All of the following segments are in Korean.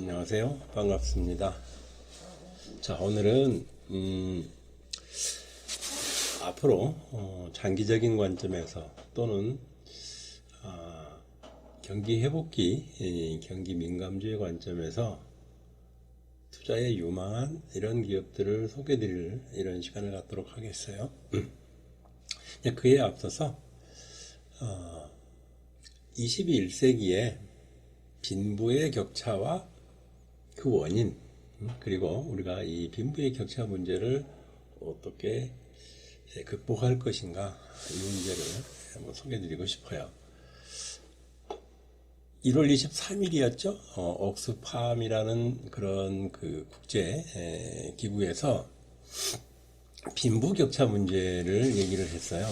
안녕하세요. 반갑습니다. 자, 오늘은 앞으로 장기적인 관점에서 또는 경기 회복기, 경기 민감주의 관점에서 투자에 유망한 이런 기업들을 소개드릴 이런 시간을 갖도록 하겠어요. 그에 앞서서 21세기에 빈부의 격차와 그 원인, 그리고 우리가 이 빈부의 격차 문제를 어떻게 극복할 것인가, 이 문제를 한번 소개해드리고 싶어요. 1월 23일이었죠. 옥스팜이라는 그런 그 국제 기구에서 빈부 격차 문제를 얘기를 했어요.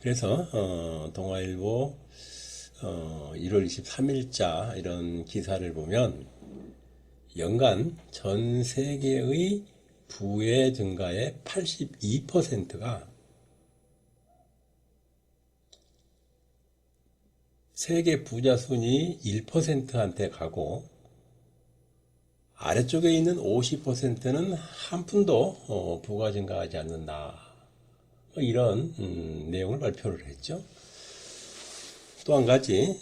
그래서 동아일보 1월 23일자 이런 기사를 보면 연간 전 세계의 부의 증가의 82%가 세계 부자 순위 1%한테 가고 아래쪽에 있는 50%는 한 푼도 부가 증가하지 않는다. 이런 내용을 발표를 했죠. 또 한 가지,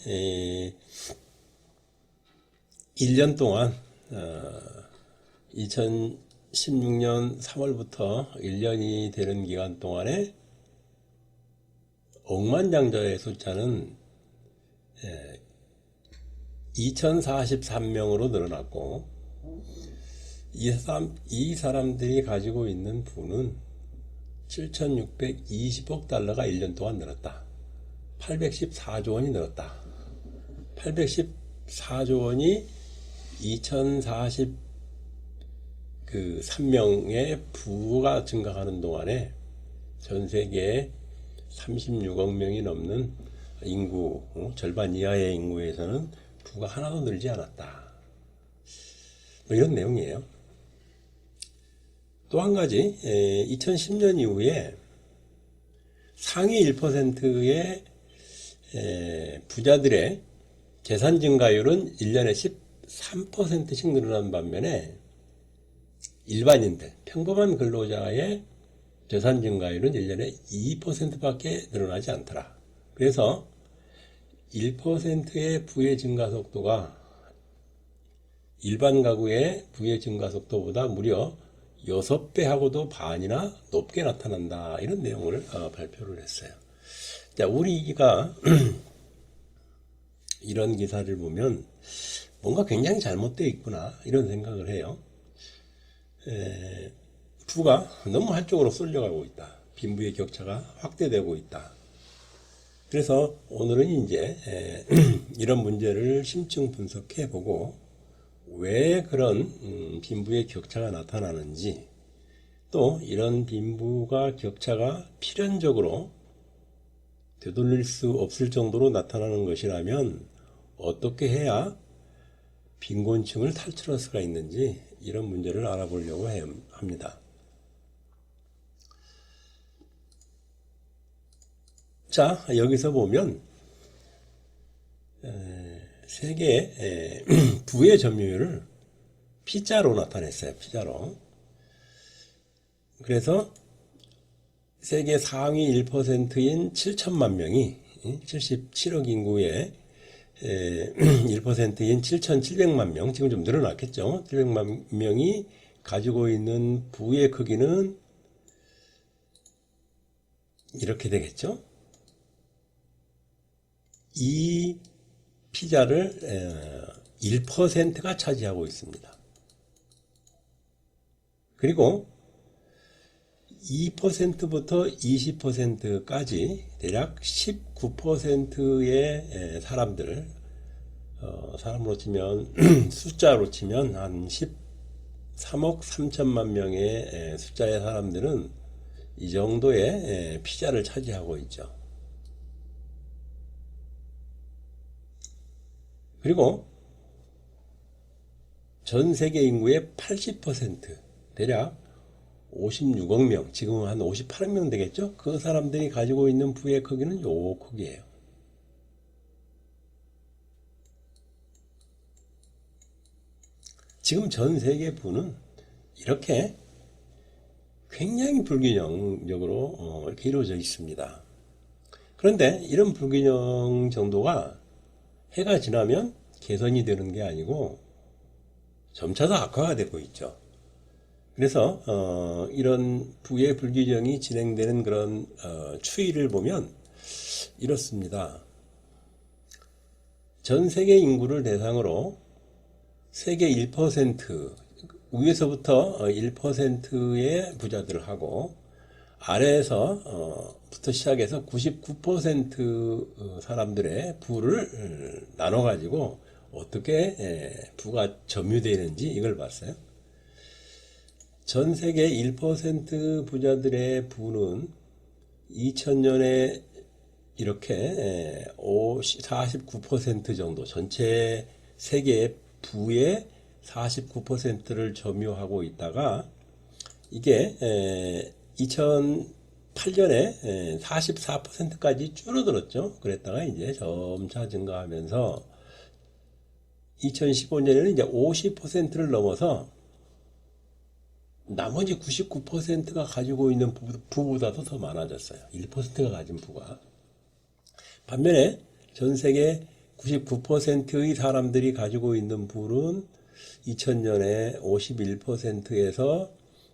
1년 동안 2016년 3월부터 1년이 되는 기간 동안에 억만장자의 숫자는 2043명으로 늘어났고 이 사람들이 가지고 있는 부는 7620억 달러가 1년 동안 늘었다. 814조 원이 늘었다. 814조 원이 2043명의 부가 증가하는 동안에 전 세계에 36억 명이 넘는 인구, 절반 이하의 인구에서는 부가 하나도 늘지 않았다. 이런 내용이에요. 또 한 가지, 2010년 이후에 상위 1%의 부자들의 재산 증가율은 1년에 13%씩 늘어난 반면에 일반인들, 평범한 근로자의 재산 증가율은 1년에 2%밖에 늘어나지 않더라. 그래서 1%의 부의 증가 속도가 일반 가구의 부의 증가 속도보다 무려 6배하고도 반이나 높게 나타난다. 이런 내용을 발표를 했어요. 자, 우리가 이런 기사를 보면 뭔가 굉장히 잘못되어 있구나 이런 생각을 해요. 부가 너무 한쪽으로 쏠려가고 있다. 빈부의 격차가 확대되고 있다. 그래서 오늘은 이제 이런 문제를 심층 분석해 보고 왜 그런 빈부의 격차가 나타나는지, 또 이런 빈부가 격차가 필연적으로 되돌릴 수 없을 정도로 나타나는 것이라면 어떻게 해야 빈곤층을 탈출할 수가 있는지, 이런 문제를 알아보려고 합니다. 자, 여기서 보면 세계 부의 점유율을 P자로 나타냈어요. P자로. 그래서 세계 상위 1%인 7천만 명이 77억 인구의 1%인 7,700만 명, 지금 좀 늘어났겠죠. 700만 명이 가지고 있는 부의 크기는 이렇게 되겠죠. 이 피자를 1%가 차지하고 있습니다. 그리고 2%부터 20%까지 대략 19%의 사람들, 사람으로 치면 숫자로 치면 한 13억 3천만 명의 숫자의 사람들은 이 정도의 피자를 차지하고 있죠. 그리고 전 세계 인구의 80%, 대략 56억 명, 지금은 한 58억 명 되겠죠? 그 사람들이 가지고 있는 부의 크기는 요 크기예요. 지금 전 세계 부는 이렇게 굉장히 불균형적으로 이렇게 이루어져 있습니다. 그런데 이런 불균형 정도가 해가 지나면 개선이 되는 게 아니고 점차 더 악화가 되고 있죠. 그래서 이런 부의 불균형이 진행되는 그런 추이를 보면 이렇습니다. 전 세계 인구를 대상으로 세계 1% 위에서부터 1%의 부자들을 하고 아래에서 부터 시작해서 99% 사람들의 부를 나눠 가지고 어떻게 부가 점유되는지 이걸 봤어요. 전 세계 1% 부자들의 부는 2000년에 이렇게 49% 정도 전체 세계의 부의 49%를 점유하고 있다가 이게 2008년에 44%까지 줄어들었죠. 그랬다가 이제 점차 증가하면서 2015년에는 이제 50%를 넘어서 나머지 99%가 가지고 있는 부보다도 더 많아졌어요. 1%가 가진 부가. 반면에 전 세계 99%의 사람들이 가지고 있는 부는 2000년에 51%에서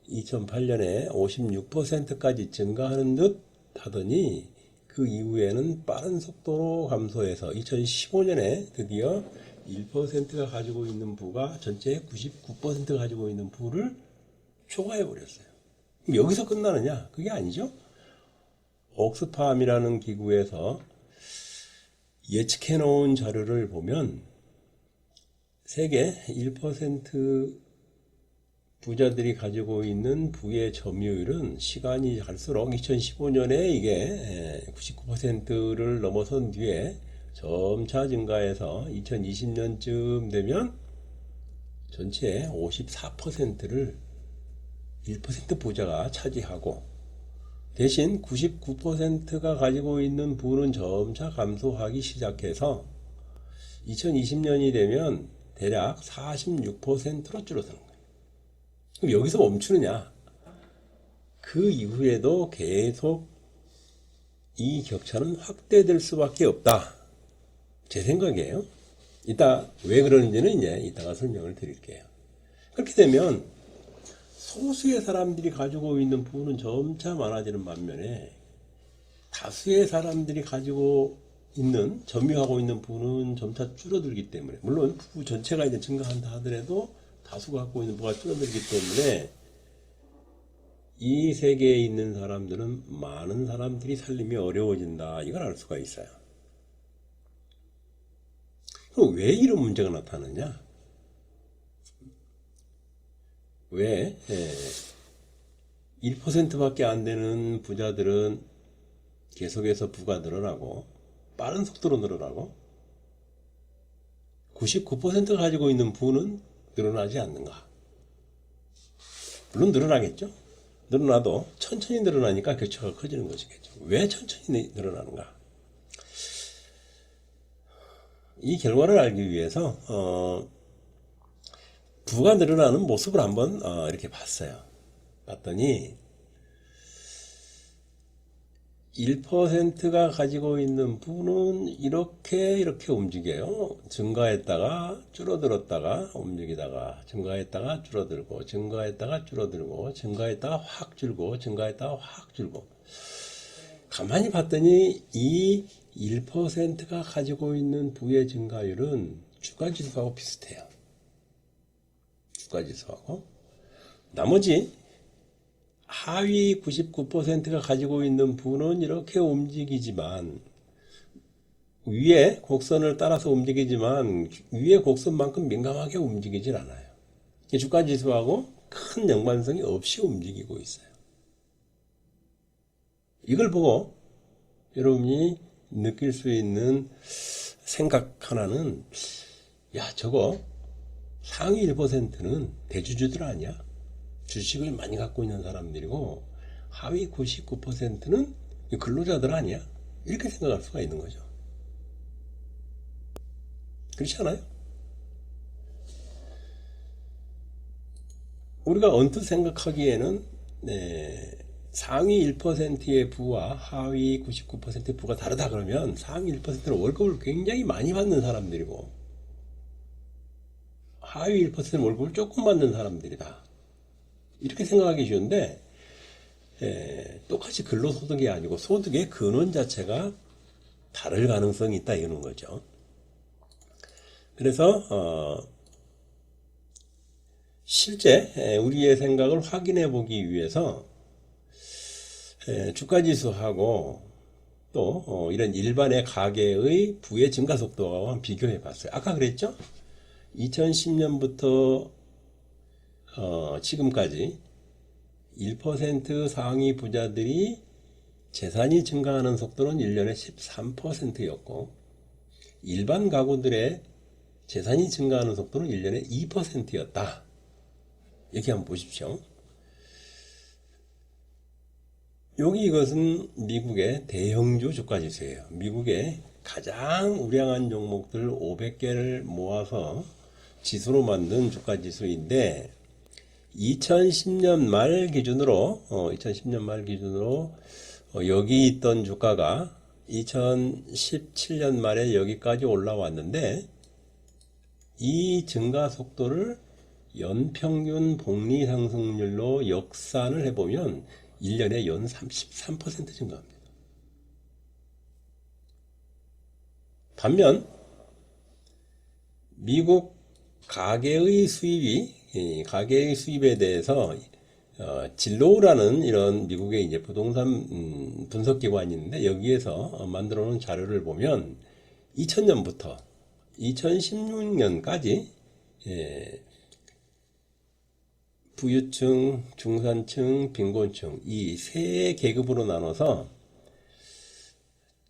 2008년에 56%까지 증가하는 듯 하더니 그 이후에는 빠른 속도로 감소해서 2015년에 드디어 1%가 가지고 있는 부가 전체의 99%가 가지고 있는 부를 초과해 버렸어요. 여기서 끝나느냐? 그게 아니죠. 옥스팜이라는 기구에서 예측해 놓은 자료를 보면 세계 1% 부자들이 가지고 있는 부의 점유율은 시간이 갈수록 2015년에 이게 99%를 넘어선 뒤에 점차 증가해서 2020년쯤 되면 전체의 54%를 1% 부자가 차지하고 대신 99%가 가지고 있는 부는 점차 감소하기 시작해서 2020년이 되면 대략 46%로 줄어드는 거예요. 그럼 여기서 멈추느냐? 그 이후에도 계속 이 격차는 확대될 수밖에 없다. 제 생각이에요. 이따 왜 그러는지는 이제 이따가 설명을 드릴게요. 그렇게 되면 소수의 사람들이 가지고 있는 부는 점차 많아지는 반면에 다수의 사람들이 가지고 있는, 점유하고 있는 부는 점차 줄어들기 때문에, 물론 부 전체가 이제 증가한다 하더라도 다수가 갖고 있는 부가 줄어들기 때문에 이 세계에 있는 사람들은 많은 사람들이 살림이 어려워진다. 이걸 알 수가 있어요. 그럼 왜 이런 문제가 나타나느냐? 왜 1%밖에 안 되는 부자들은 계속해서 부가 늘어나고 빠른 속도로 늘어나고 99%가 가지고 있는 부는 늘어나지 않는가? 물론 늘어나겠죠. 늘어나도 천천히 늘어나니까 격차가 커지는 것이겠죠. 왜 천천히 늘어나는가? 이 결과를 알기 위해서 부가 늘어나는 모습을 한번 이렇게 봤어요. 봤더니 1%가 가지고 있는 부는 이렇게 움직여요. 증가했다가 줄어들었다가 움직이다가 증가했다가 줄어들고 증가했다가 줄어들고 증가했다가 확 줄고 증가했다가 확 줄고. 가만히 봤더니 이 1%가 가지고 있는 부의 증가율은 주가지수하고 비슷해요. 주가지수하고. 나머지 하위 99%가 가지고 있는 부는 이렇게 움직이지만 위에 곡선을 따라서 움직이지만 위에 곡선만큼 민감하게 움직이질 않아요. 주가지수하고 큰 연관성이 없이 움직이고 있어요. 이걸 보고 여러분이 느낄 수 있는 생각 하나는, 야, 저거 상위 1%는 대주주들 아니야? 주식을 많이 갖고 있는 사람들이고 하위 99%는 근로자들 아니야? 이렇게 생각할 수가 있는 거죠. 그렇지 않아요? 우리가 언뜻 생각하기에는 상위 1%의 부와 하위 99%의 부가 다르다 그러면 상위 1%는 월급을 굉장히 많이 받는 사람들이고 하위 1%는 월급을 조금 받는 사람들이다. 이렇게 생각하기 쉬운데 똑같이 근로소득이 아니고 소득의 근원 자체가 다를 가능성이 있다 이러는 거죠. 그래서 실제 우리의 생각을 확인해 보기 위해서 주가지수하고 또 이런 일반의 가계의 부의 증가 속도와 비교해 봤어요. 아까 그랬죠? 2010년부터 지금까지 1% 상위 부자들이 재산이 증가하는 속도는 1년에 13%였고 일반 가구들의 재산이 증가하는 속도는 1년에 2%였다. 이렇게 한번 보십시오. 여기 이것은 미국의 대형주 주가지수예요. 미국의 가장 우량한 종목들 500개를 모아서 지수로 만든 주가지수인데 2010년 말 기준으로 여기 있던 주가가 2017년 말에 여기까지 올라왔는데 이 증가 속도를 연평균 복리 상승률로 역산을 해보면 1년에 연 33% 증가합니다. 반면 미국 가계의 수입에 대해서 진로우라는 이런 미국의 이제 부동산 분석기관이 있는데 여기에서 만들어 놓은 자료를 보면 2000년부터 2016년까지 부유층, 중산층, 빈곤층 이 세 계급으로 나눠서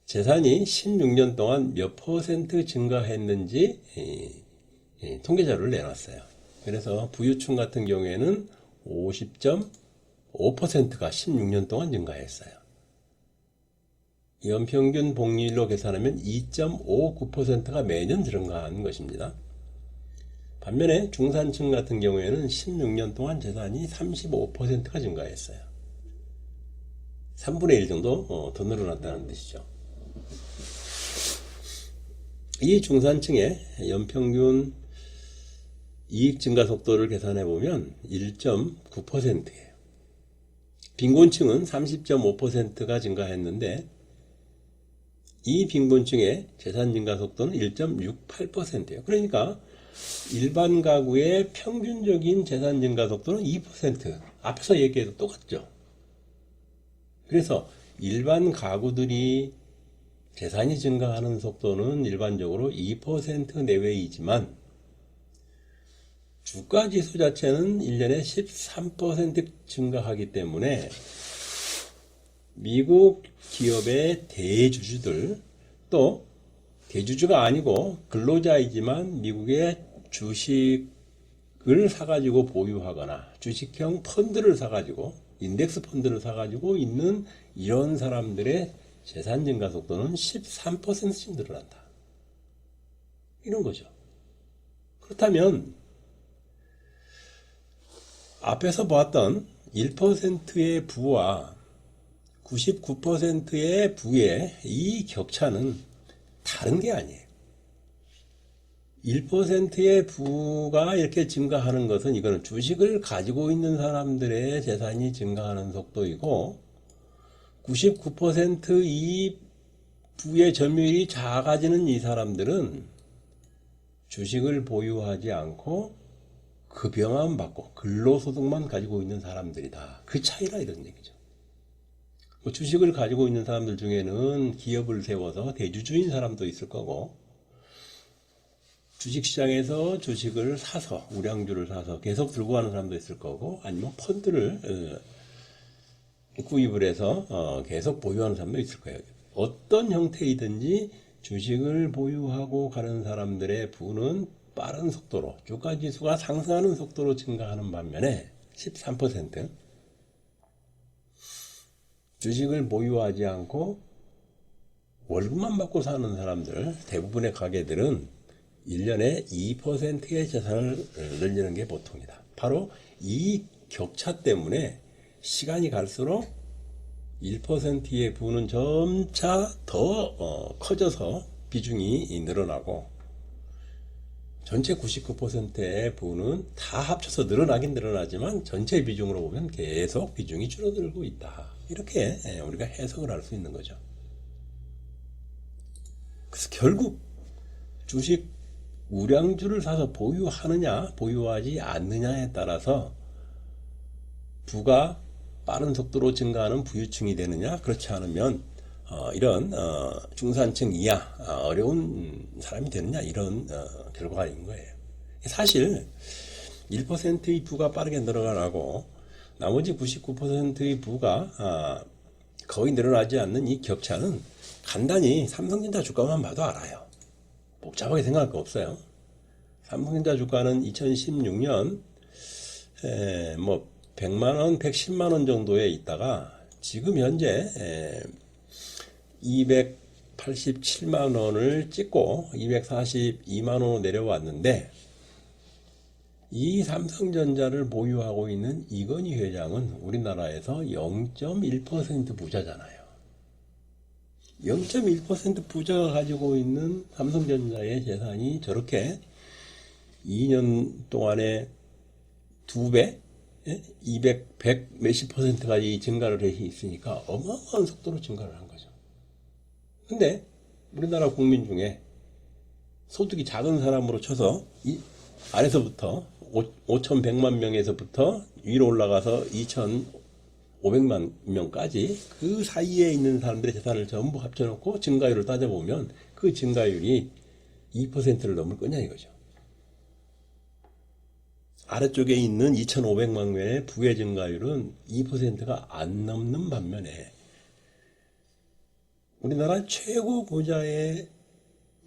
재산이 16년 동안 몇 퍼센트 증가했는지 통계자료를 내놨어요. 그래서 부유층 같은 경우에는 50.5%가 16년 동안 증가했어요. 연평균 복리율로 계산하면 2.59%가 매년 증가한 것입니다. 반면에 중산층 같은 경우에는 16년 동안 재산이 35%가 증가했어요. 3분의 1 정도 더 늘어났다는 뜻이죠. 이 중산층의 연평균 이익 증가 속도를 계산해 보면 1.9%예요. 빈곤층은 30.5%가 증가했는데 이 빈곤층의 재산 증가 속도는 1.68%예요. 그러니까 일반 가구의 평균적인 재산 증가 속도는 2%. 앞에서 얘기해도 똑같죠. 그래서 일반 가구들이 재산이 증가하는 속도는 일반적으로 2% 내외이지만 주가지수 자체는 1년에 13% 증가하기 때문에 미국 기업의 대주주들 또 대주주가 아니고 근로자이지만 미국의 주식을 사가지고 보유하거나 주식형 펀드를 사가지고 인덱스 펀드를 사가지고 있는 이런 사람들의 재산 증가 속도는 13%씩 늘어난다. 이런 거죠. 그렇다면 앞에서 보았던 1%의 부와 99%의 부의 이 격차는 다른 게 아니에요. 1%의 부가 이렇게 증가하는 것은 이거는 주식을 가지고 있는 사람들의 재산이 증가하는 속도이고 99%이 부의 점유율이 작아지는 이 사람들은 주식을 보유하지 않고 급여만 받고 근로소득만 가지고 있는 사람들이다. 그 차이라 이런 얘기죠. 주식을 가지고 있는 사람들 중에는 기업을 세워서 대주주인 사람도 있을 거고 주식시장에서 주식을 사서 우량주를 사서 계속 들고 가는 사람도 있을 거고 아니면 펀드를 구입을 해서 계속 보유하는 사람도 있을 거예요. 어떤 형태이든지 주식을 보유하고 가는 사람들의 부는 빠른 속도로 주가지수가 상승하는 속도로 증가하는 반면에 13% 주식을 보유하지 않고 월급만 받고 사는 사람들 대부분의 가게들은 1년에 2%의 재산을 늘리는 게 보통이다. 바로 이 격차 때문에 시간이 갈수록 1%의 부는 점차 더 커져서 비중이 늘어나고 전체 99%의 부는 다 합쳐서 늘어나긴 늘어나지만 전체 비중으로 보면 계속 비중이 줄어들고 있다. 이렇게 우리가 해석을 할 수 있는 거죠. 그래서 결국 주식 우량주를 사서 보유하느냐 보유하지 않느냐에 따라서 부가 빠른 속도로 증가하는 부유층이 되느냐 그렇지 않으면 이런 중산층 이하 어려운 사람이 되느냐 이런 결과가 있는 거예요. 사실 1%의 부가 빠르게 늘어나고 나머지 99%의 부가 거의 늘어나지 않는 이 격차는 간단히 삼성전자 주가만 봐도 알아요. 복잡하게 생각할 거 없어요. 삼성전자 주가는 2016년 뭐 100만원, 110만원 정도에 있다가 지금 현재 287만원을 찍고 242만원으로 내려왔는데 이 삼성전자를 보유하고 있는 이건희 회장은 우리나라에서 0.1% 부자잖아요. 0.1% 부자가 가지고 있는 삼성전자의 재산이 저렇게 2년 동안에 2배? 200, 100 몇십 %까지 증가를 해 있으니까 어마어마한 속도로 증가를 한 거죠. 근데 우리나라 국민 중에 소득이 작은 사람으로 쳐서 이 아래서부터 5,100만 명에서부터 위로 올라가서 2,500만 명까지 그 사이에 있는 사람들의 재산을 전부 합쳐놓고 증가율을 따져보면 그 증가율이 2%를 넘을 거냐 이거죠. 아래쪽에 있는 2,500만 명의 부의 증가율은 2%가 안 넘는 반면에 우리나라 최고 부자의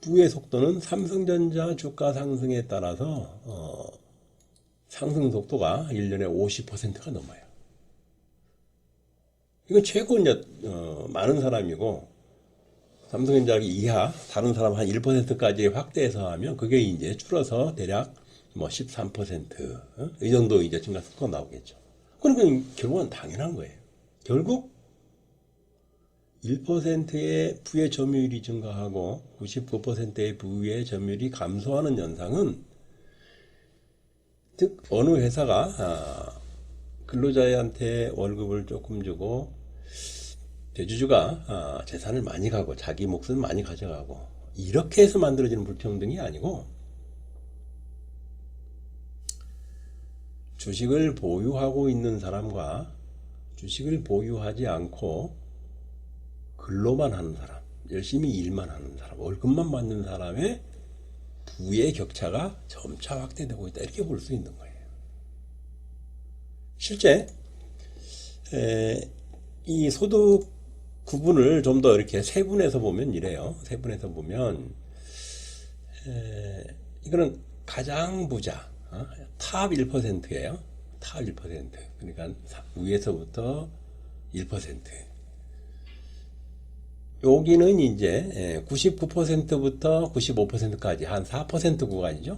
부의 속도는 삼성전자 주가 상승에 따라서 상승 속도가 1년에 50%가 넘어요. 이건 최고 이제 많은 사람이고 삼성전자 이하 다른 사람 한 1%까지 확대해서 하면 그게 이제 줄어서 대략 뭐 13%, 이 정도 이제 증가 속도가 나오겠죠. 그러니까 결국은 당연한 거예요. 결국 1%의 부의 점유율이 증가하고 99%의 부의 점유율이 감소하는 현상은 즉 어느 회사가 근로자한테 월급을 조금 주고 대주주가 재산을 많이 가고 자기 몫은 많이 가져가고 이렇게 해서 만들어지는 불평등이 아니고 주식을 보유하고 있는 사람과 주식을 보유하지 않고 근로만 하는 사람, 열심히 일만 하는 사람, 월급만 받는 사람의 부의 격차가 점차 확대되고 있다 이렇게 볼 수 있는 거예요. 실제 이 소득 구분을 좀 더 이렇게 세분해서 보면 이래요. 세분해서 보면 이거는 가장 부자 탑 1%예요. 탑 1%. 그러니까 위에서부터 1%. 여기는 이제 99%부터 95%까지 한 4% 구간이죠.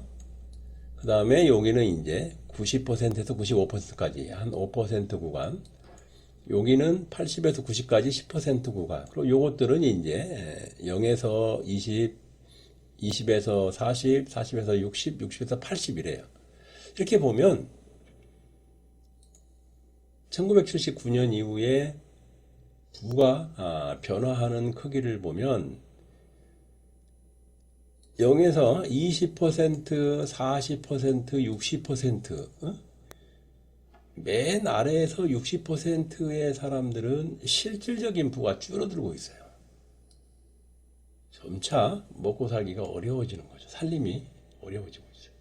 그 다음에 여기는 이제 90%에서 95%까지 한 5% 구간. 여기는 80에서 90까지 10% 구간. 그리고 요것들은 이제 0에서 20, 20에서 40, 40에서 60, 60에서 80이래요. 이렇게 보면 1979년 이후에 부가 변화하는 크기를 보면 0에서 20%, 40%, 60%, 맨 아래에서 60%의 사람들은 실질적인 부가 줄어들고 있어요. 점차 먹고 살기가 어려워지는 거죠. 살림이 어려워지고 있어요.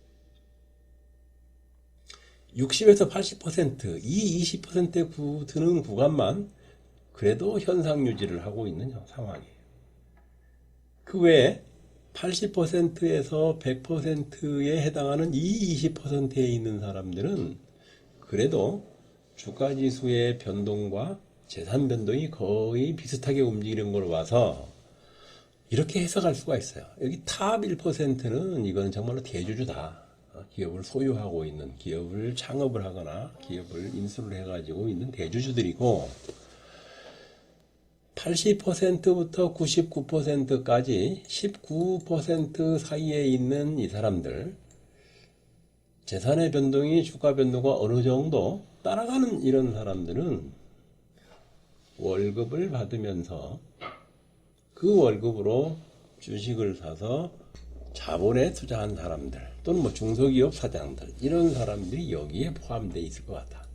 60에서 80%, 이 20%에 드는 구간만 그래도 현상 유지를 하고 있는 상황이에요. 그 외에 80%에서 100%에 해당하는 이 20%에 있는 사람들은 그래도 주가지수의 변동과 재산 변동이 거의 비슷하게 움직이는 걸 봐서 이렇게 해석할 수가 있어요. 여기 탑 1%는 이거는 정말로 대주주다. 기업을 소유하고 있는, 기업을 창업을 하거나 기업을 인수를 해가지고 있는 대주주들이고, 80%부터 99%까지 19% 사이에 있는 이 사람들, 재산의 변동이 주가 변동과 어느 정도 따라가는 이런 사람들은 월급을 받으면서 그 월급으로 주식을 사서 자본에 투자한 사람들, 또는 뭐 중소기업 사장들, 이런 사람들이 여기에 포함되어 있을 것 같아.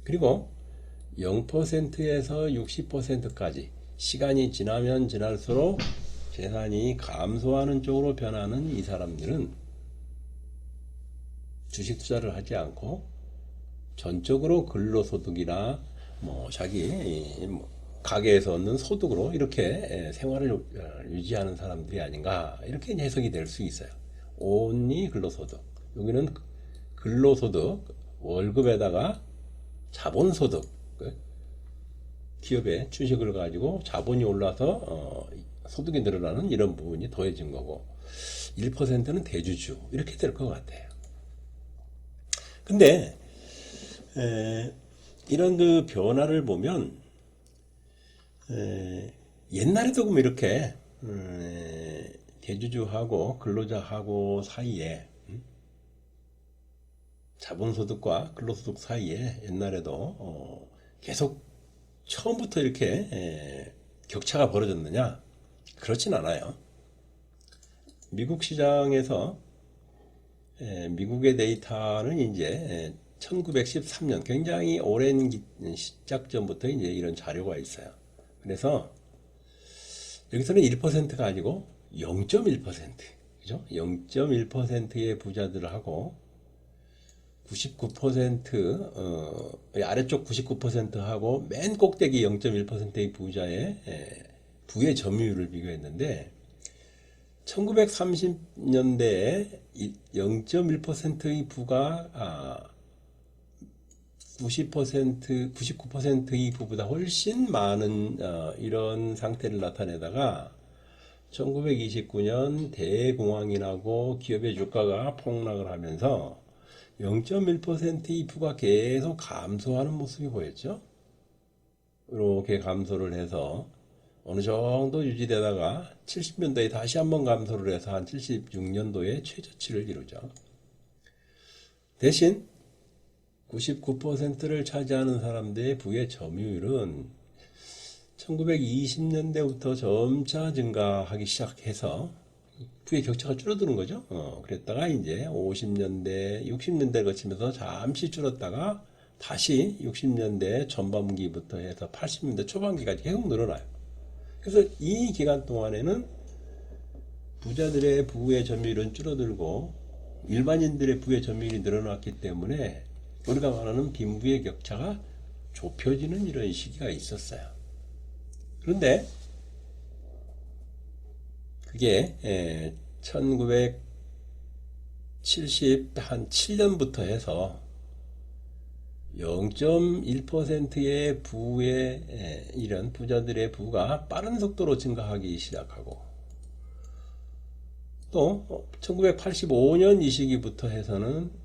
그리고 0%에서 60%까지 시간이 지나면 지날수록 재산이 감소하는 쪽으로 변하는 이 사람들은 주식 투자를 하지 않고 전적으로 근로소득이나 뭐 자기 가게에서 얻는 소득으로 이렇게 생활을 유지하는 사람들이 아닌가, 이렇게 해석이 될 수 있어요. 온리 근로소득, 여기는 근로소득, 월급에다가 자본소득, 기업의 주식을 가지고 자본이 올라서 소득이 늘어나는 이런 부분이 더해진 거고, 1%는 대주주, 이렇게 될 것 같아요. 근데 이런 그 변화를 보면 옛날에도 그럼 이렇게 대주주하고 근로자하고 사이에, 자본소득과 근로소득 사이에 옛날에도 계속 처음부터 이렇게 격차가 벌어졌느냐? 그렇진 않아요. 미국 시장에서 미국의 데이터는 이제 1913년, 굉장히 오랜 시작전부터 이제 이런 자료가 있어요. 그래서 여기서는 1%가 아니고 0.1%, 그죠? 0.1%의 부자들하고 99%, 아래쪽 99%하고 맨 꼭대기 0.1%의 부의 점유율을 비교했는데, 1930년대에 0.1%의 부가 99%의 부보다 훨씬 많은 이런 상태를 나타내다가 1929년 대공황이 나고 기업의 주가가 폭락을 하면서 0.1%의 부가 계속 감소하는 모습이 보였죠. 이렇게 감소를 해서 어느 정도 유지되다가 70년도에 다시 한번 감소를 해서 한 76년도에 최저치를 이루죠. 대신 99%를 차지하는 사람들의 부의 점유율은 1920년대부터 점차 증가하기 시작해서 부의 격차가 줄어드는 거죠. 그랬다가 이제 50년대, 60년대를 거치면서 잠시 줄었다가 다시 60년대 전반기부터 해서 80년대 초반기까지 계속 늘어나요. 그래서 이 기간 동안에는 부자들의 부의 점유율은 줄어들고 일반인들의 부의 점유율이 늘어났기 때문에 우리가 말하는 빈부의 격차가 좁혀지는 이런 시기가 있었어요. 그런데 그게 1977년부터 해서 0.1%의 부의 이런 부자들의 부가 빠른 속도로 증가하기 시작하고, 또 1985년 이 시기부터 해서는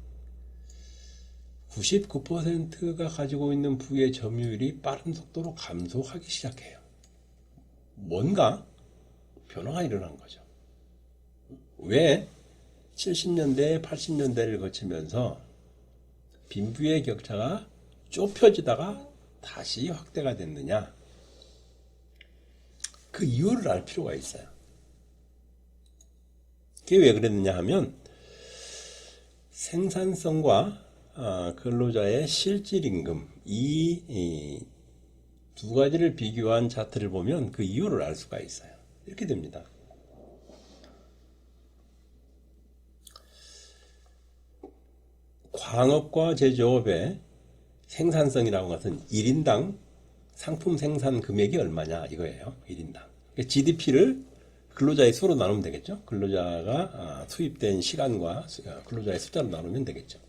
99%가 가지고 있는 부의 점유율이 빠른 속도로 감소하기 시작해요. 뭔가 변화가 일어난 거죠. 왜 70년대, 80년대를 거치면서 빈부의 격차가 좁혀지다가 다시 확대가 됐느냐? 그 이유를 알 필요가 있어요. 그게 왜 그랬느냐 하면, 생산성과 근로자의 실질임금, 이 두 가지를 비교한 차트를 보면 그 이유를 알 수가 있어요. 이렇게 됩니다. 광업과 제조업의 생산성이라고 하는 것은 1인당 상품 생산 금액이 얼마냐 이거예요. 1인당. GDP를 근로자의 수로 나누면 되겠죠. 근로자가 투입된 시간과 근로자의 숫자로 나누면 되겠죠.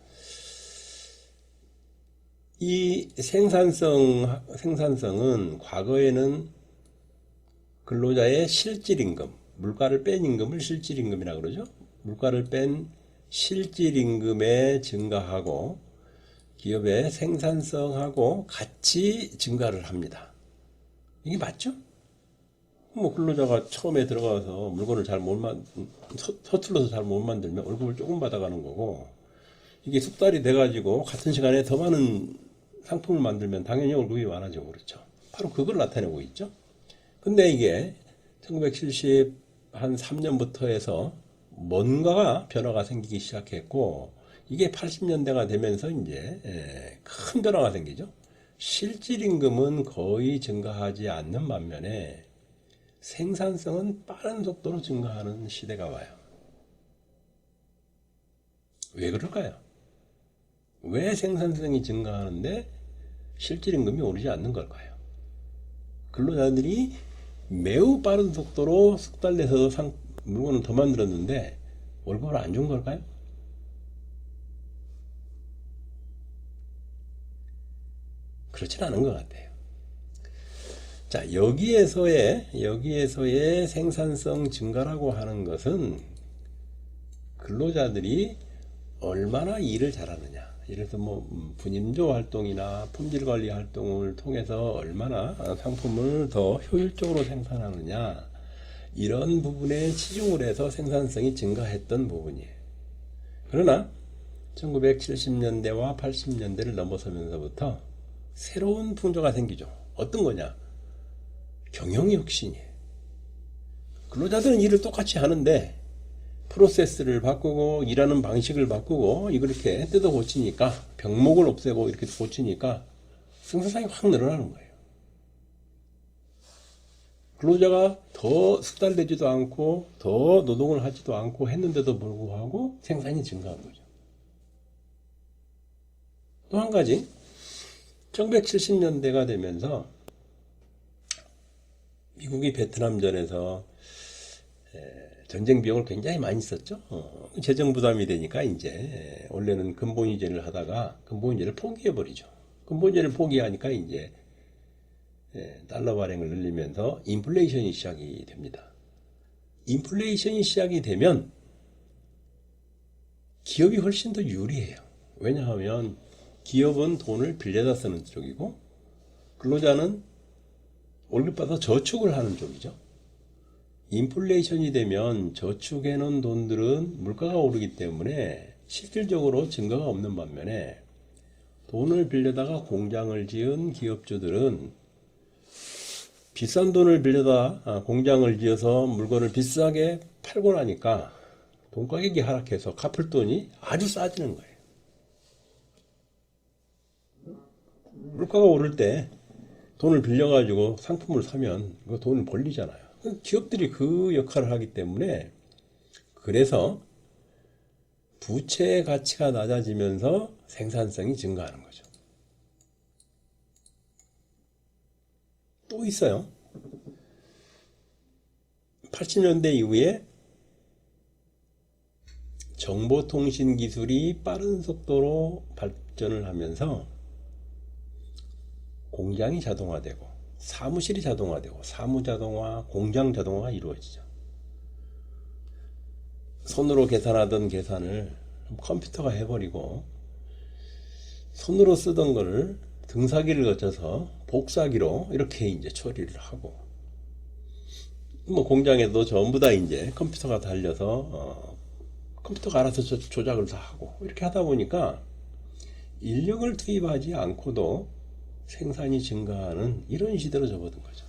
이 생산성은 과거에는 근로자의 실질임금, 물가를 뺀 임금을 실질임금이라고 그러죠. 물가를 뺀 실질 임금의 증가하고 기업의 생산성하고 같이 증가를 합니다. 이게 맞죠? 뭐 근로자가 처음에 들어가서 물건을 서툴러서 잘 못 만들면 월급을 조금 받아가는 거고, 이게 숙달이 돼가지고 같은 시간에 더 많은 상품을 만들면 당연히 월급이 많아지고 그렇죠. 바로 그걸 나타내고 있죠. 근데 이게 1970 한 3년부터 해서 뭔가가 변화가 생기기 시작했고, 이게 80년대가 되면서 이제 큰 변화가 생기죠. 실질 임금은 거의 증가하지 않는 반면에 생산성은 빠른 속도로 증가하는 시대가 와요. 왜 그럴까요? 왜 생산성이 증가하는데 실질 임금이 오르지 않는 걸까요? 근로자들이 매우 빠른 속도로 숙달내서 물건을 더 만들었는데 월급을 안 준 걸까요? 그렇진 않은 것 같아요. 자, 여기에서의 생산성 증가라고 하는 것은 근로자들이 얼마나 일을 잘하느냐. 예를 들어서 분임조 활동이나 품질 관리 활동을 통해서 얼마나 상품을 더 효율적으로 생산하느냐. 이런 부분에 치중을 해서 생산성이 증가했던 부분이에요. 그러나 1970년대와 80년대를 넘어서면서부터 새로운 풍조가 생기죠. 어떤 거냐? 경영혁신이에요. 근로자들은 일을 똑같이 하는데 프로세스를 바꾸고 일하는 방식을 바꾸고 이렇게 뜯어 고치니까, 병목을 없애고 이렇게 고치니까 생산성이 확 늘어나는 거예요. 근로자가 더 숙달되지도 않고 더 노동을 하지도 않고 했는데도 불구하고 생산이 증가한 거죠. 또 한 가지, 1970년대가 되면서 미국이 베트남전에서 전쟁 비용을 굉장히 많이 썼죠. 재정 부담이 되니까 이제 원래는 근본위제를 하다가 근본위제를 포기해버리죠. 근본위제를 포기하니까 이제 달러 발행을 늘리면서 인플레이션이 시작이 됩니다. 인플레이션이 시작이 되면 기업이 훨씬 더 유리해요. 왜냐하면 기업은 돈을 빌려다 쓰는 쪽이고 근로자는 월급 받아서 저축을 하는 쪽이죠. 인플레이션이 되면 저축해 놓은 돈들은 물가가 오르기 때문에 실질적으로 증가가 없는 반면에 돈을 빌려다가 공장을 지은 기업주들은 비싼 돈을 빌려다 공장을 지어서 물건을 비싸게 팔고 나니까 돈 가격이 하락해서 갚을 돈이 아주 싸지는 거예요. 물가가 오를 때 돈을 빌려가지고 상품을 사면 그 돈을 벌리잖아요. 기업들이 그 역할을 하기 때문에, 그래서 부채의 가치가 낮아지면서 생산성이 증가하는 거죠. 또 있어요. 80년대 이후에 정보통신 기술이 빠른 속도로 발전을 하면서 공장이 자동화되고 사무실이 자동화되고 사무자동화, 공장 자동화가 이루어지죠. 손으로 계산하던 계산을 컴퓨터가 해버리고 손으로 쓰던 거를 등사기를 거쳐서 복사기로 이렇게 이제 처리를 하고, 공장에도 전부 다 이제 컴퓨터가 달려서 컴퓨터가 알아서 조작을 다 하고 이렇게 하다 보니까 인력을 투입하지 않고도 생산이 증가하는 이런 시대로 접어든 거죠.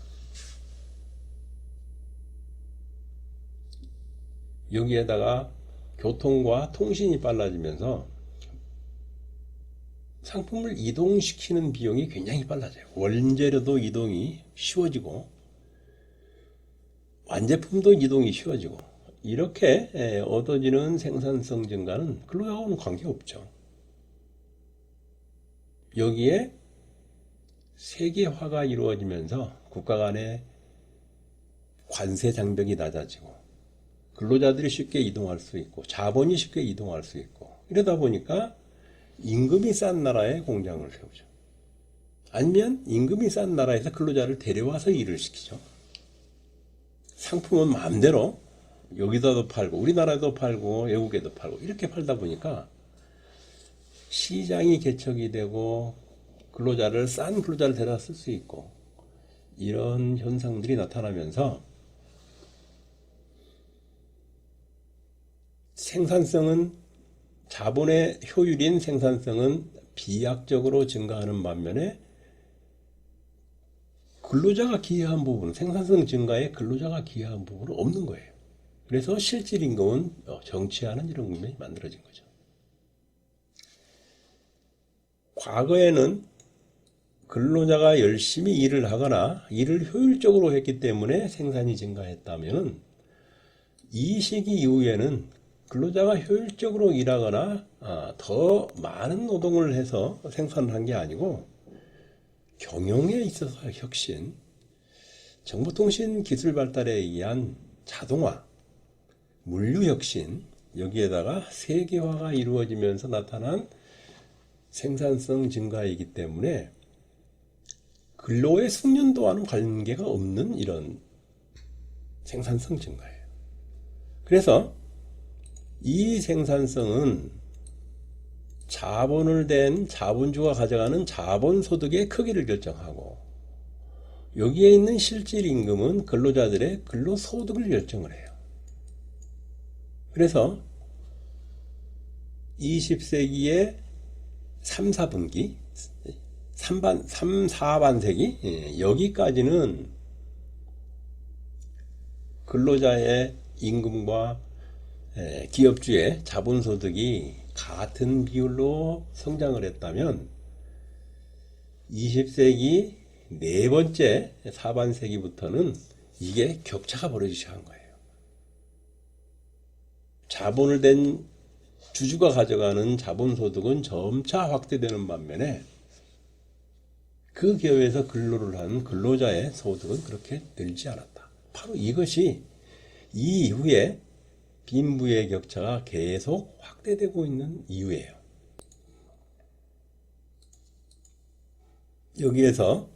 여기에다가 교통과 통신이 빨라지면서 상품을 이동시키는 비용이 굉장히 빨라져요. 원재료도 이동이 쉬워지고 완제품도 이동이 쉬워지고, 이렇게 얻어지는 생산성 증가는 근로자하고는 관계없죠. 여기에 세계화가 이루어지면서 국가 간의 관세 장벽이 낮아지고 근로자들이 쉽게 이동할 수 있고 자본이 쉽게 이동할 수 있고, 이러다 보니까 임금이 싼 나라에 공장을 세우죠. 아니면 임금이 싼 나라에서 근로자를 데려와서 일을 시키죠. 상품은 마음대로 여기다도 팔고 우리나라에도 팔고 외국에도 팔고 이렇게 팔다 보니까 시장이 개척이 되고 근로자를 싼 근로자를 데려다 쓸 수 있고 이런 현상들이 나타나면서 생산성은 자본의 효율인 생산성은 비약적으로 증가하는 반면에 근로자가 기여한 부분, 생산성 증가에 근로자가 기여한 부분은 없는 거예요. 그래서 실질 임금은 정치하는 이런 국면이 만들어진 거죠. 과거에는 근로자가 열심히 일을 하거나 일을 효율적으로 했기 때문에 생산이 증가했다면 이 시기 이후에는 근로자가 효율적으로 일하거나 더 많은 노동을 해서 생산을 한 게 아니고 경영에 있어서 혁신, 정보통신 기술 발달에 의한 자동화, 물류 혁신, 여기에다가 세계화가 이루어지면서 나타난 생산성 증가이기 때문에 근로의 숙련도와는 관계가 없는 이런 생산성 증가예요. 그래서 이 생산성은 자본을 댄 자본주가 가져가는 자본소득의 크기를 결정하고 여기에 있는 실질 임금은 근로자들의 근로소득을 결정을 해요. 그래서 20세기의 3, 4분기, 3, 4반세기 여기까지는 근로자의 임금과 기업주의 자본소득이 같은 비율로 성장을 했다면 20세기 네 번째 4반세기부터는 이게 격차가 벌어지기 시작한 거예요. 자본을 댄 주주가 가져가는 자본소득은 점차 확대되는 반면에 그 기업에서 근로를 한 근로자의 소득은 그렇게 늘지 않았다. 바로 이것이 이 이후에 빈부의 격차가 계속 확대되고 있는 이유예요. 여기에서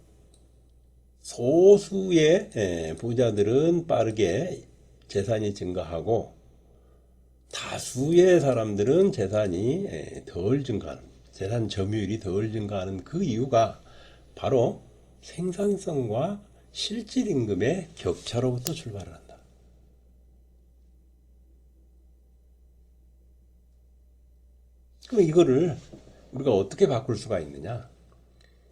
소수의 부자들은 빠르게 재산이 증가하고 다수의 사람들은 재산이 덜 증가하는, 재산 점유율이 덜 증가하는 그 이유가 바로 생산성과 실질 임금의 격차로부터 출발을 한다. 그럼 이거를 우리가 어떻게 바꿀 수가 있느냐?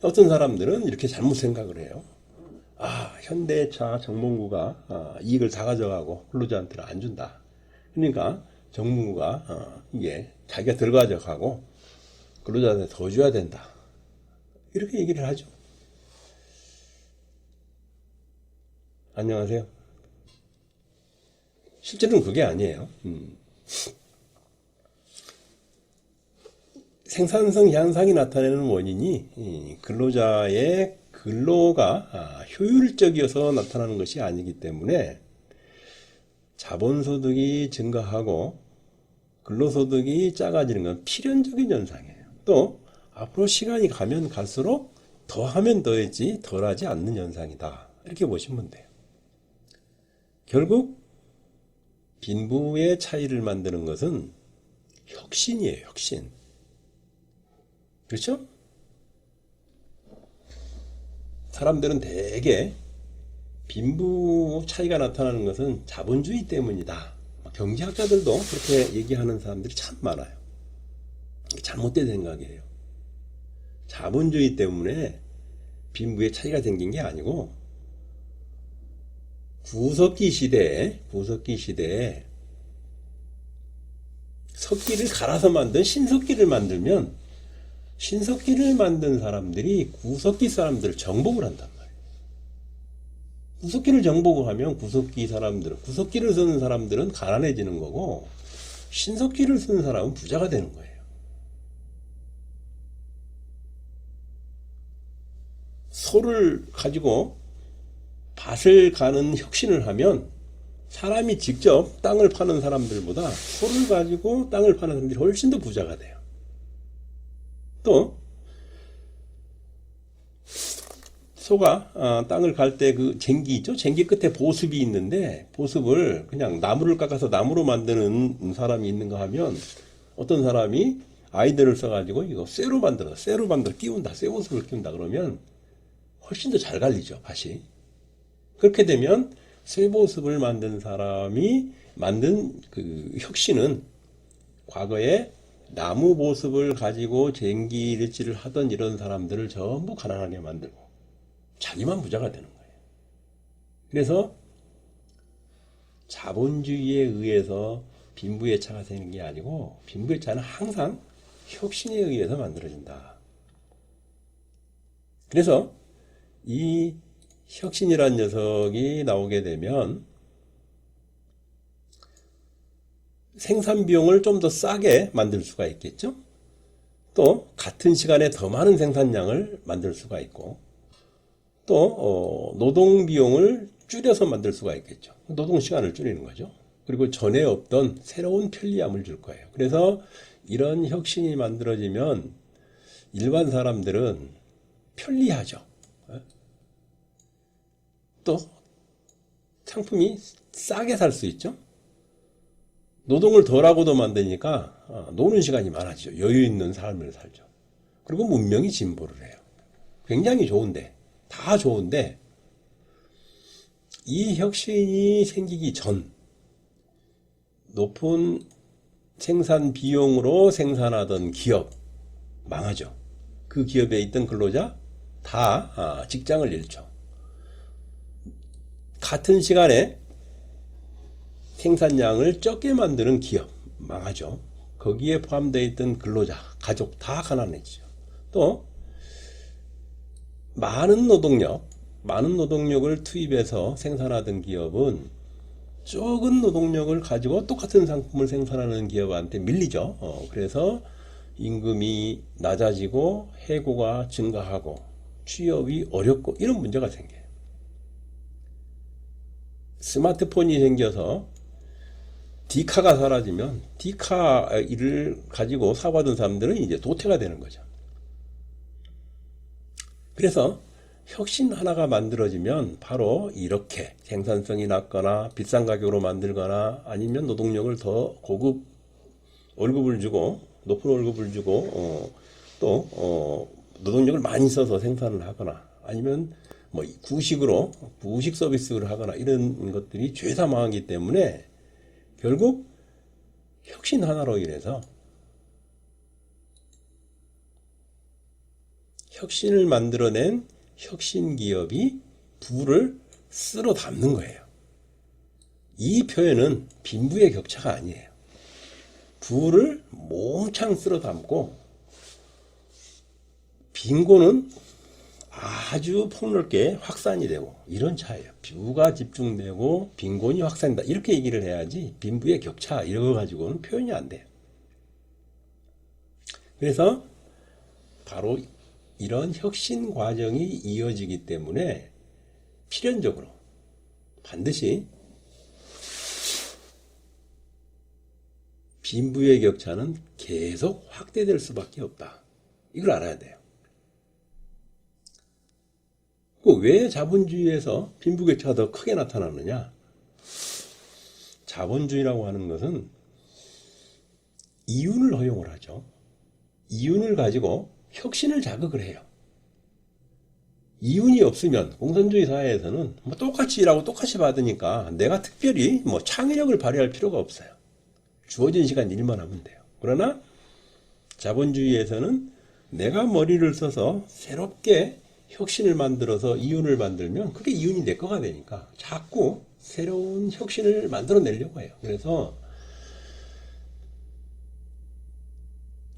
어떤 사람들은 이렇게 잘못 생각을 해요. 현대차 정몽구가 이익을 다 가져가고 근로자한테는 안 준다. 그러니까 정몽구가 이게 자기가 덜 가져가고 근로자한테 더 줘야 된다. 이렇게 얘기를 하죠. 안녕하세요. 실제로는 그게 아니에요. 생산성 향상이 나타내는 원인이 근로자의 근로가 효율적이어서 나타나는 것이 아니기 때문에 자본소득이 증가하고 근로소득이 작아지는 건 필연적인 현상이에요. 또 앞으로 시간이 가면 갈수록 더하면 더했지 덜하지 않는 현상이다. 이렇게 보시면 돼요. 결국 빈부의 차이를 만드는 것은 혁신이에요. 혁신. 그렇죠? 사람들은 대개 빈부 차이가 나타나는 것은 자본주의 때문이다. 경제학자들도 그렇게 얘기하는 사람들이 참 많아요. 잘못된 생각이에요. 자본주의 때문에 빈부의 차이가 생긴 게 아니고 구석기 시대에 석기를 갈아서 만든 신석기를 만들면 신석기를 만든 사람들이 구석기 사람들을 정복을 한단 말이에요. 구석기를 정복을 하면 구석기를 쓰는 사람들은 가난해지는 거고 신석기를 쓰는 사람은 부자가 되는 거예요. 소를 가지고 밭을 가는 혁신을 하면 사람이 직접 땅을 파는 사람들보다 소를 가지고 땅을 파는 사람들이 훨씬 더 부자가 돼요. 또 소가 땅을 갈 때 그 쟁기 있죠? 쟁기 끝에 보습이 있는데 보습을 그냥 나무를 깎아서 나무로 만드는 사람이 있는가 하면 어떤 사람이 아이디어를 써가지고 이거 쇠로 만들어 끼운다. 쇠 보습을 끼운다. 그러면 훨씬 더 잘 갈리죠, 밭이. 그렇게 되면 쇠 보습을 만든 사람이 만든 그 혁신은 과거에 나무 보습을 가지고 쟁기일지를 하던 이런 사람들을 전부 가난하게 만들고 자기만 부자가 되는 거예요. 그래서 자본주의에 의해서 빈부의 차가 생기는 게 아니고 빈부의 차는 항상 혁신에 의해서 만들어진다. 그래서 이 혁신이라는 녀석이 나오게 되면 생산 비용을 좀 더 싸게 만들 수가 있겠죠. 또 같은 시간에 더 많은 생산량을 만들 수가 있고 또 노동 비용을 줄여서 만들 수가 있겠죠. 노동 시간을 줄이는 거죠. 그리고 전에 없던 새로운 편리함을 줄 거예요. 그래서 이런 혁신이 만들어지면 일반 사람들은 편리하죠. 또 상품이 싸게 살 수 있죠. 노동을 덜하고도 만드니까 노는 시간이 많아지죠. 여유 있는 삶을 살죠. 그리고 문명이 진보를 해요. 굉장히 좋은데, 다 좋은데 이 혁신이 생기기 전 높은 생산 비용으로 생산하던 기업 망하죠. 그 기업에 있던 근로자 다 직장을 잃죠. 같은 시간에 생산량을 적게 만드는 기업 망하죠. 거기에 포함되어 있던 근로자, 가족 다 가난해지죠. 또 많은 노동력을 투입해서 생산하던 기업은 적은 노동력을 가지고 똑같은 상품을 생산하는 기업한테 밀리죠. 그래서 임금이 낮아지고 해고가 증가하고 취업이 어렵고 이런 문제가 생겨요. 스마트폰이 생겨서 디카가 사라지면 디카 일을 가지고 사고하던 사람들은 이제 도태가 되는 거죠. 그래서 혁신 하나가 만들어지면 바로 이렇게 생산성이 낮거나 비싼 가격으로 만들거나 아니면 노동력을 더 고급 월급을 주고 높은 월급을 주고 또 노동력을 많이 써서 생산을 하거나 아니면 뭐 구식 서비스를 하거나 이런 것들이 죄사망하기 때문에 결국 혁신 하나로 인해서 혁신을 만들어낸 혁신 기업이 부를 쓸어 담는 거예요. 이 표현은 빈부의 격차가 아니에요. 부를 몽창 쓸어 담고 빈곤은 아주 폭넓게 확산이 되고 이런 차이에요. 부가 집중되고 빈곤이 확산된다. 이렇게 얘기를 해야지 빈부의 격차 이런 거 가지고는 표현이 안 돼요. 그래서 바로 이런 혁신 과정이 이어지기 때문에 필연적으로 반드시 빈부의 격차는 계속 확대될 수밖에 없다. 이걸 알아야 돼요. 왜 자본주의에서 빈부격차가 더 크게 나타나느냐? 자본주의라고 하는 것은 이윤을 허용을 하죠. 이윤을 가지고 혁신을 자극을 해요. 이윤이 없으면 공산주의 사회에서는 뭐 똑같이 일하고 똑같이 받으니까 내가 특별히 뭐 창의력을 발휘할 필요가 없어요. 주어진 시간 일만 하면 돼요. 그러나 자본주의에서는 내가 머리를 써서 새롭게 혁신을 만들어서 이윤을 만들면 그게 이윤이 내 거가 되니까 자꾸 새로운 혁신을 만들어내려고 해요. 그래서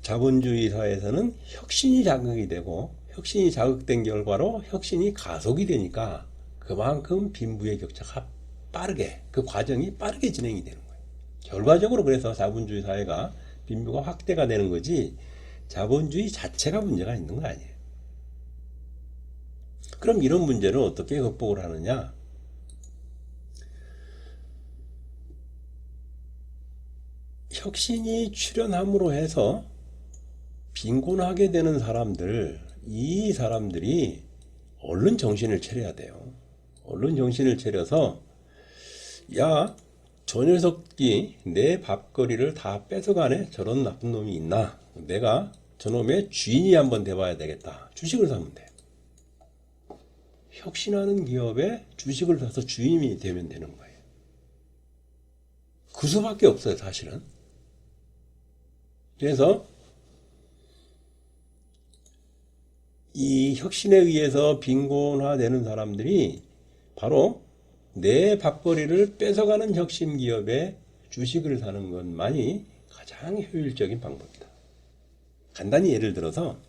자본주의 사회에서는 혁신이 자극이 되고 혁신이 자극된 결과로 혁신이 가속이 되니까 그만큼 빈부의 격차가 빠르게 그 과정이 빠르게 진행이 되는 거예요. 결과적으로 그래서 자본주의 사회가 빈부가 확대가 되는 거지 자본주의 자체가 문제가 있는 거 아니에요. 그럼 이런 문제를 어떻게 극복을 하느냐? 혁신이 출현함으로 해서 빈곤하게 되는 사람들, 이 사람들이 얼른 정신을 차려야 돼요. 얼른 정신을 차려서 야, 저 녀석이 내 밥거리를 다 뺏어가네? 저런 나쁜 놈이 있나? 내가 저놈의 주인이 한번 돼봐야 되겠다. 주식을 사면 돼. 혁신하는 기업에 주식을 사서 주인이 되면 되는 거예요. 그 수밖에 없어요, 사실은. 그래서 이 혁신에 의해서 빈곤화되는 사람들이 바로 내 밥벌이를 뺏어가는 혁신 기업에 주식을 사는 것만이 가장 효율적인 방법이다. 간단히 예를 들어서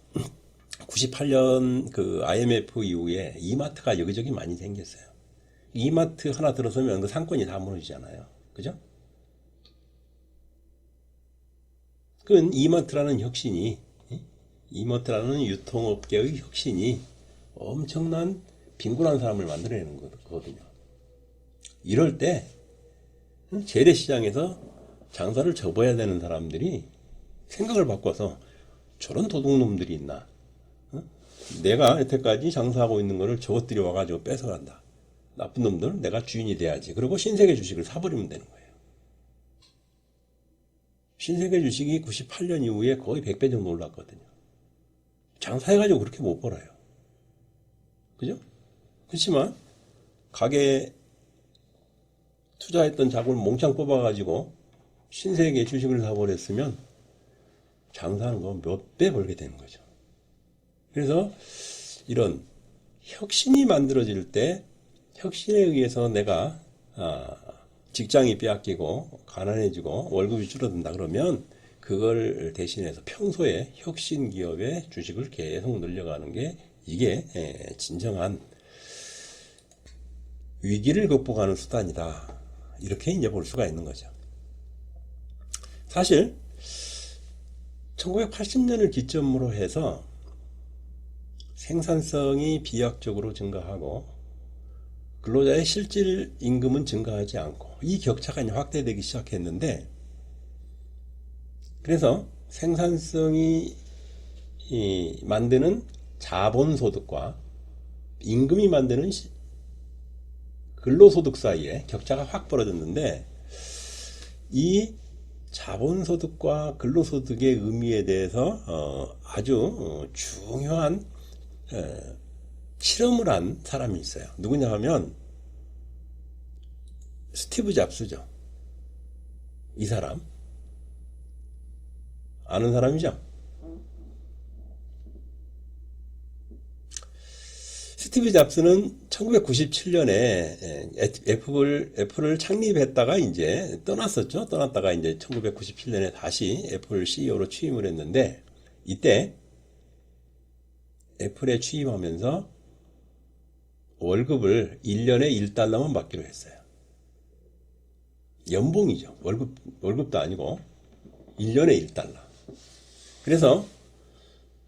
98년 그 IMF 이후에 이마트가 여기저기 많이 생겼어요. 이마트 하나 들어서면 그 상권이 다 무너지잖아요. 그죠? 그건 이마트라는 혁신이, 이마트라는 유통업계의 혁신이 엄청난 빈곤한 사람을 만들어내는 거거든요. 이럴 때 재래시장에서 장사를 접어야 되는 사람들이 생각을 바꿔서 저런 도둑놈들이 있나? 내가 여태까지 장사하고 있는 거를 저것들이 와가지고 뺏어간다. 나쁜 놈들, 내가 주인이 돼야지. 그리고 신세계 주식을 사버리면 되는 거예요. 신세계 주식이 98년 이후에 거의 100배 정도 올랐거든요. 장사해가지고 그렇게 못 벌어요. 그죠? 그렇지만 가게 투자했던 자금을 몽창 뽑아가지고 신세계 주식을 사버렸으면 장사하는 거 몇 배 벌게 되는 거죠. 그래서 이런 혁신이 만들어질 때 혁신에 의해서 내가 직장이 빼앗기고 가난해지고 월급이 줄어든다 그러면 그걸 대신해서 평소에 혁신 기업의 주식을 계속 늘려가는 게 이게 진정한 위기를 극복하는 수단이다. 이렇게 이제 볼 수가 있는 거죠. 사실 1980년을 기점으로 해서 생산성이 비약적으로 증가하고 근로자의 실질 임금은 증가하지 않고 이 격차가 이제 확대되기 시작했는데, 그래서 생산성이 만드는 자본소득과 임금이 만드는 근로소득 사이에 격차가 확 벌어졌는데, 이 자본소득과 근로소득의 의미에 대해서 아주 중요한 실험을 한 사람이 있어요. 누구냐 하면 스티브 잡스죠. 이 사람 아는 사람이죠. 스티브 잡스는 1997년에 애플을 창립했다가 이제 떠났었죠. 떠났다가 이제 1997년에 다시 애플 CEO로 취임을 했는데, 이때 애플에 취임하면서 월급을 1년에 1달러만 받기로 했어요. 연봉이죠. 월급도 아니고 1년에 1달러. 그래서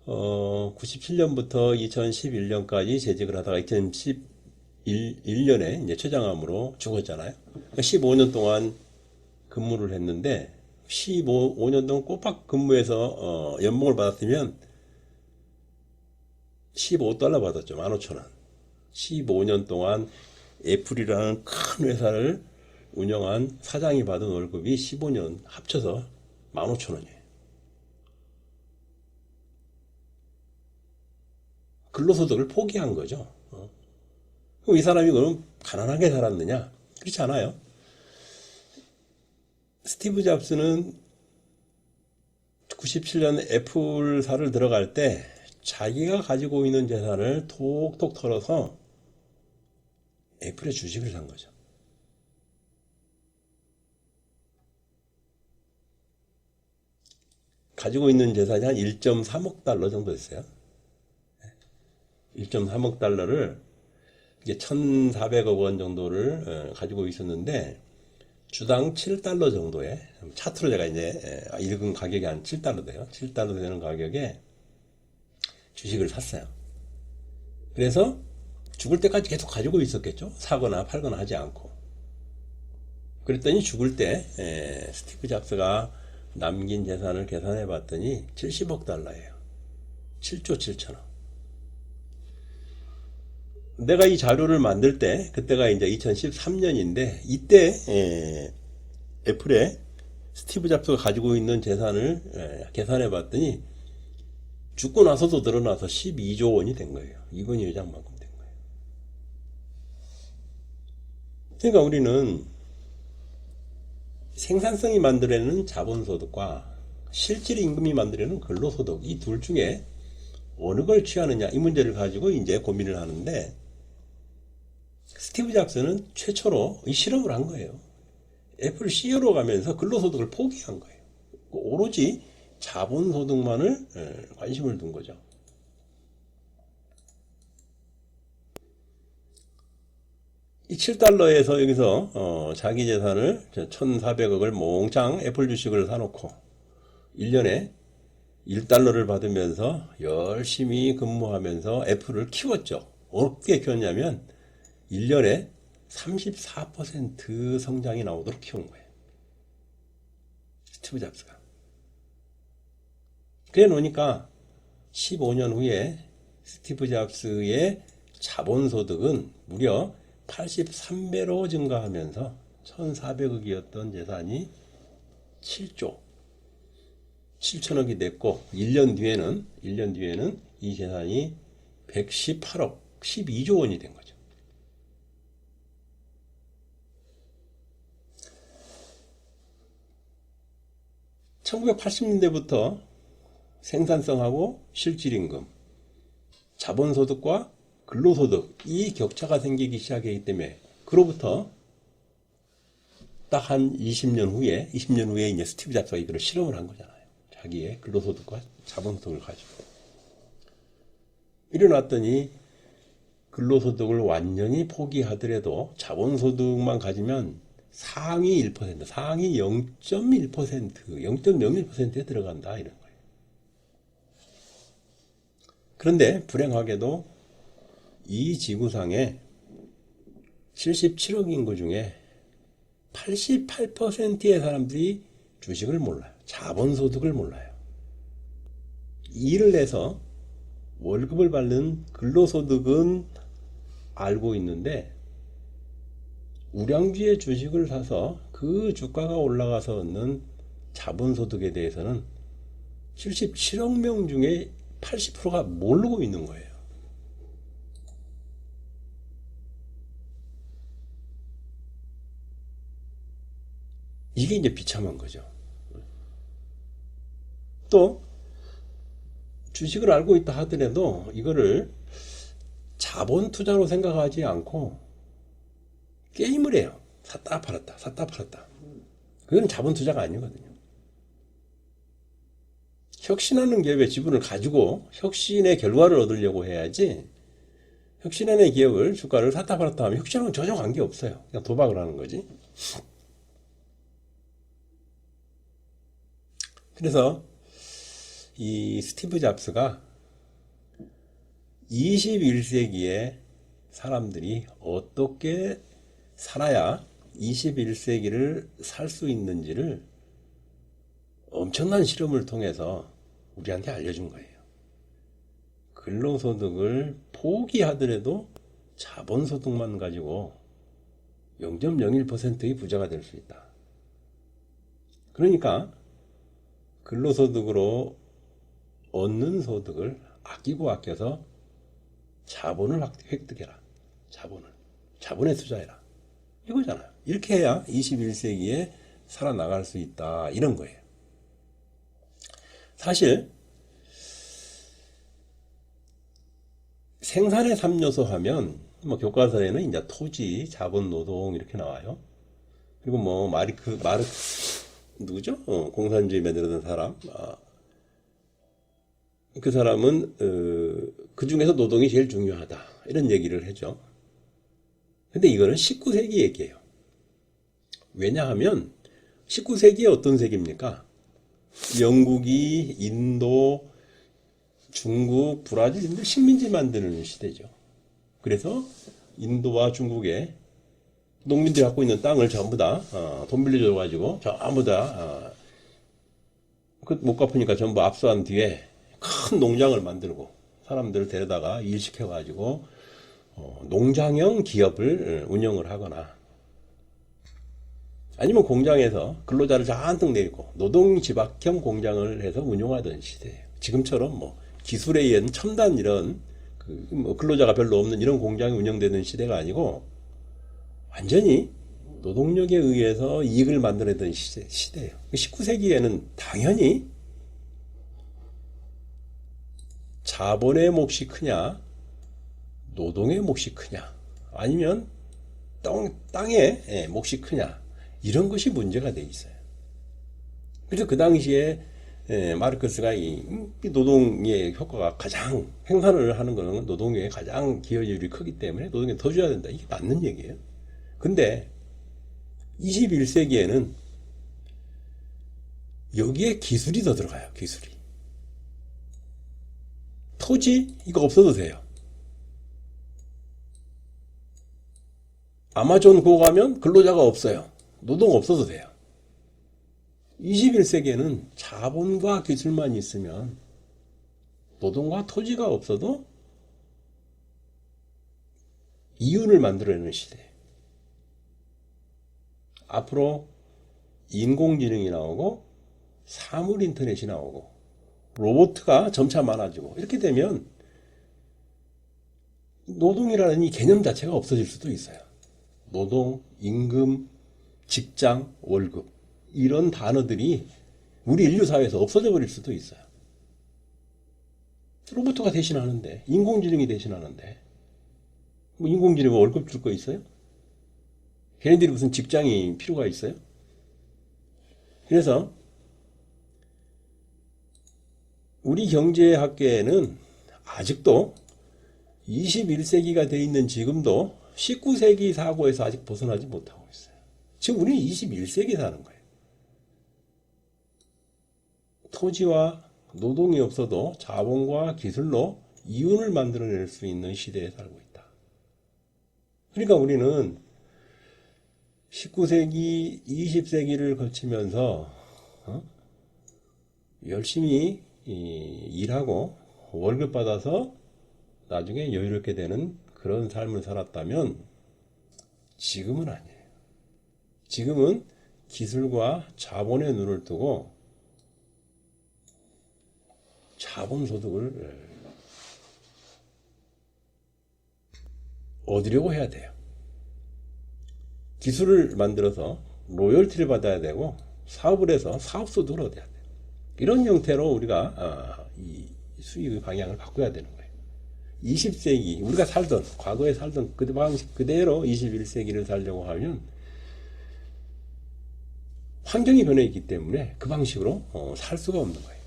97년부터 2011년까지 재직을 하다가 2011년에 이제 최장암으로 죽었잖아요. 15년 동안 근무를 했는데 15년 동안 꼬박 근무해서 연봉을 받았으면 15달러 받았죠. 15,000원. 15년 동안 애플이라는 큰 회사를 운영한 사장이 받은 월급이 15년 합쳐서 15,000원이에요. 근로소득을 포기한 거죠. 그럼 이 사람이 그럼 가난하게 살았느냐? 그렇지 않아요. 스티브 잡스는 97년 애플사를 들어갈 때 자기가 가지고 있는 재산을 톡톡 털어서 애플의 주식을 산 거죠. 가지고 있는 재산이 한 1.3억 달러 정도 됐어요. 1.3억 달러를 이제 1,400억 원 정도를 가지고 있었는데, 주당 7달러 정도에, 차트로 제가 이제 읽은 가격이 한 7달러 돼요. 7달러 되는 가격에 주식을 샀어요. 그래서 죽을 때까지 계속 가지고 있었겠죠. 사거나 팔거나 하지 않고. 그랬더니 죽을 때 스티브 잡스가 남긴 재산을 계산해 봤더니 70억 달러예요. 7조 7천억. 내가 이 자료를 만들 때, 그때가 이제 2013년인데, 이때, 애플의 스티브 잡스가 가지고 있는 재산을 계산해 봤더니, 죽고 나서도 늘어나서 12조 원이 된 거예요. 이건희 회장만큼 된 거예요. 그러니까 우리는 생산성이 만들어내는 자본소득과 실질 임금이 만들어내는 근로소득, 이 둘 중에 어느 걸 취하느냐, 이 문제를 가지고 이제 고민을 하는데, 스티브 잡스는 최초로 이 실험을 한 거예요. 애플 CEO로 가면서 근로소득을 포기한 거예요. 오로지 자본소득만을 관심을 둔 거죠. 이 7달러에서 여기서 자기 재산을 1,400억을 몽땅 애플 주식을 사놓고 1년에 1달러를 받으면서 열심히 근무하면서 애플을 키웠죠. 어떻게 키웠냐면 1년에 34% 성장이 나오도록 키운 거예요. 스티브 잡스가. 그래 놓으니까 15년 후에 스티브 잡스의 자본소득은 무려 83배로 증가하면서 1,400억이었던 재산이 7조 7천억이 됐고 1년 뒤에는 이 재산이 118억 12조 원이 된 거죠. (1980년대부터) 생산성하고 실질임금, 자본소득과 근로소득, 이 격차가 생기기 시작하기 때문에 그로부터 딱 한 20년 후에 이제 스티브 잡스가 이거를 실험을 한 거잖아요. 자기의 근로소득과 자본소득을 가지고. 일어났더니 근로소득을 완전히 포기하더라도 자본소득만 가지면 상위 1%, 상위 0.1%, 0.01%에 들어간다 이런 거예요. 그런데 불행하게도 이 지구상에 77억 인구 중에 88%의 사람들이 주식을 몰라요. 자본소득을 몰라요. 일을 해서 월급을 받는 근로소득은 알고 있는데 우량주의 주식을 사서 그 주가가 올라가서 얻는 자본소득에 대해서는 77억 명 중에 80%가 모르고 있는 거예요. 이게 이제 비참한 거죠. 또 주식을 알고 있다 하더라도 이거를 자본 투자로 생각하지 않고 게임을 해요. 샀다 팔았다 샀다 팔았다. 그건 자본 투자가 아니거든요. 혁신하는 기업의 지분을 가지고 혁신의 결과를 얻으려고 해야지, 혁신하는 기업을 주가를 샀다 팔았다 하면 혁신하고는 전혀 관계없어요. 그냥 도박을 하는 거지. 그래서 이 스티브 잡스가 21세기에 사람들이 어떻게 살아야 21세기를 살 수 있는지를 엄청난 실험을 통해서 우리한테 알려준 거예요. 근로소득을 포기하더라도 자본소득만 가지고 0.01%의 부자가 될 수 있다. 그러니까 근로소득으로 얻는 소득을 아끼고 아껴서 자본을 획득해라. 자본에 투자해라. 이거잖아요. 이렇게 해야 21세기에 살아나갈 수 있다. 이런 거예요. 사실 생산의 3요소 하면 뭐 교과서에는 이제 토지, 자본, 노동 이렇게 나와요. 그리고 뭐 마르크 누구죠? 공산주의 만들었던 사람. 그 사람은 그 중에서 노동이 제일 중요하다. 이런 얘기를 하죠. 근데 이거는 19세기 얘기예요. 왜냐하면 19세기에 어떤 세기입니까? 영국이 인도, 중국, 브라질 이런 데 식민지 만드는 시대죠. 그래서 인도와 중국에 농민들이 갖고 있는 땅을 전부 다 돈 빌려줘 가지고 전부 다 못 갚으니까 전부 압수한 뒤에 큰 농장을 만들고 사람들을 데려다가 일시켜 가지고 농장형 기업을 운영을 하거나 아니면 공장에서 근로자를 잔뜩 내리고 노동집약형 공장을 해서 운영하던 시대예요. 지금처럼 뭐 기술에 의한 첨단 이런 뭐 근로자가 별로 없는 이런 공장이 운영되는 시대가 아니고 완전히 노동력에 의해서 이익을 만들어내던 시대예요. 19세기에는 당연히 자본의 몫이 크냐, 노동의 몫이 크냐, 아니면 땅의 몫이 크냐, 이런 것이 문제가 돼 있어요. 그래서 그 당시에 마르크스가 이 노동의 효과가 가장 생산을 하는 것은 노동의 가장 기여율이 크기 때문에 노동에 더 줘야 된다. 이게 맞는 얘기예요. 근데 21세기에는 여기에 기술이 더 들어가요. 기술이. 토지 이거 없어도 돼요. 아마존 고 가면 근로자가 없어요. 노동 없어도 돼요. 21세기에는 자본과 기술만 있으면 노동과 토지가 없어도 이윤을 만들어내는 시대예요. 앞으로 인공지능이 나오고 사물 인터넷이 나오고 로봇가 점차 많아지고 이렇게 되면 노동이라는 이 개념 자체가 없어질 수도 있어요. 노동, 임금, 직장, 월급 이런 단어들이 우리 인류 사회에서 없어져 버릴 수도 있어요. 로봇가 대신하는데, 인공지능이 대신하는데, 뭐 인공지능이 월급 줄 거 있어요? 걔네들이 무슨 직장이 필요가 있어요? 그래서 우리 경제학계에는 아직도 21세기가 돼 있는 지금도 19세기 사고에서 아직 벗어나지 못하고 있어요. 지금 우리는 21세기 사는 거예요. 토지와 노동이 없어도 자본과 기술로 이윤을 만들어낼 수 있는 시대에 살고 있다. 그러니까 우리는 19세기, 20세기를 거치면서 열심히 일하고 월급 받아서 나중에 여유롭게 되는 그런 삶을 살았다면 지금은 아니에요. 지금은 기술과 자본에 눈을 뜨고 자본소득을 얻으려고 해야 돼요. 기술을 만들어서 로열티를 받아야 되고 사업을 해서 사업소득을 얻어야 돼요. 이런 형태로 우리가 이 수익의 방향을 바꿔야 되는 거예요. 20세기 우리가 살던 과거에 살던 그 방식 그대로 21세기를 살려고 하면 환경이 변해 있기 때문에 그 방식으로 살 수가 없는 거예요.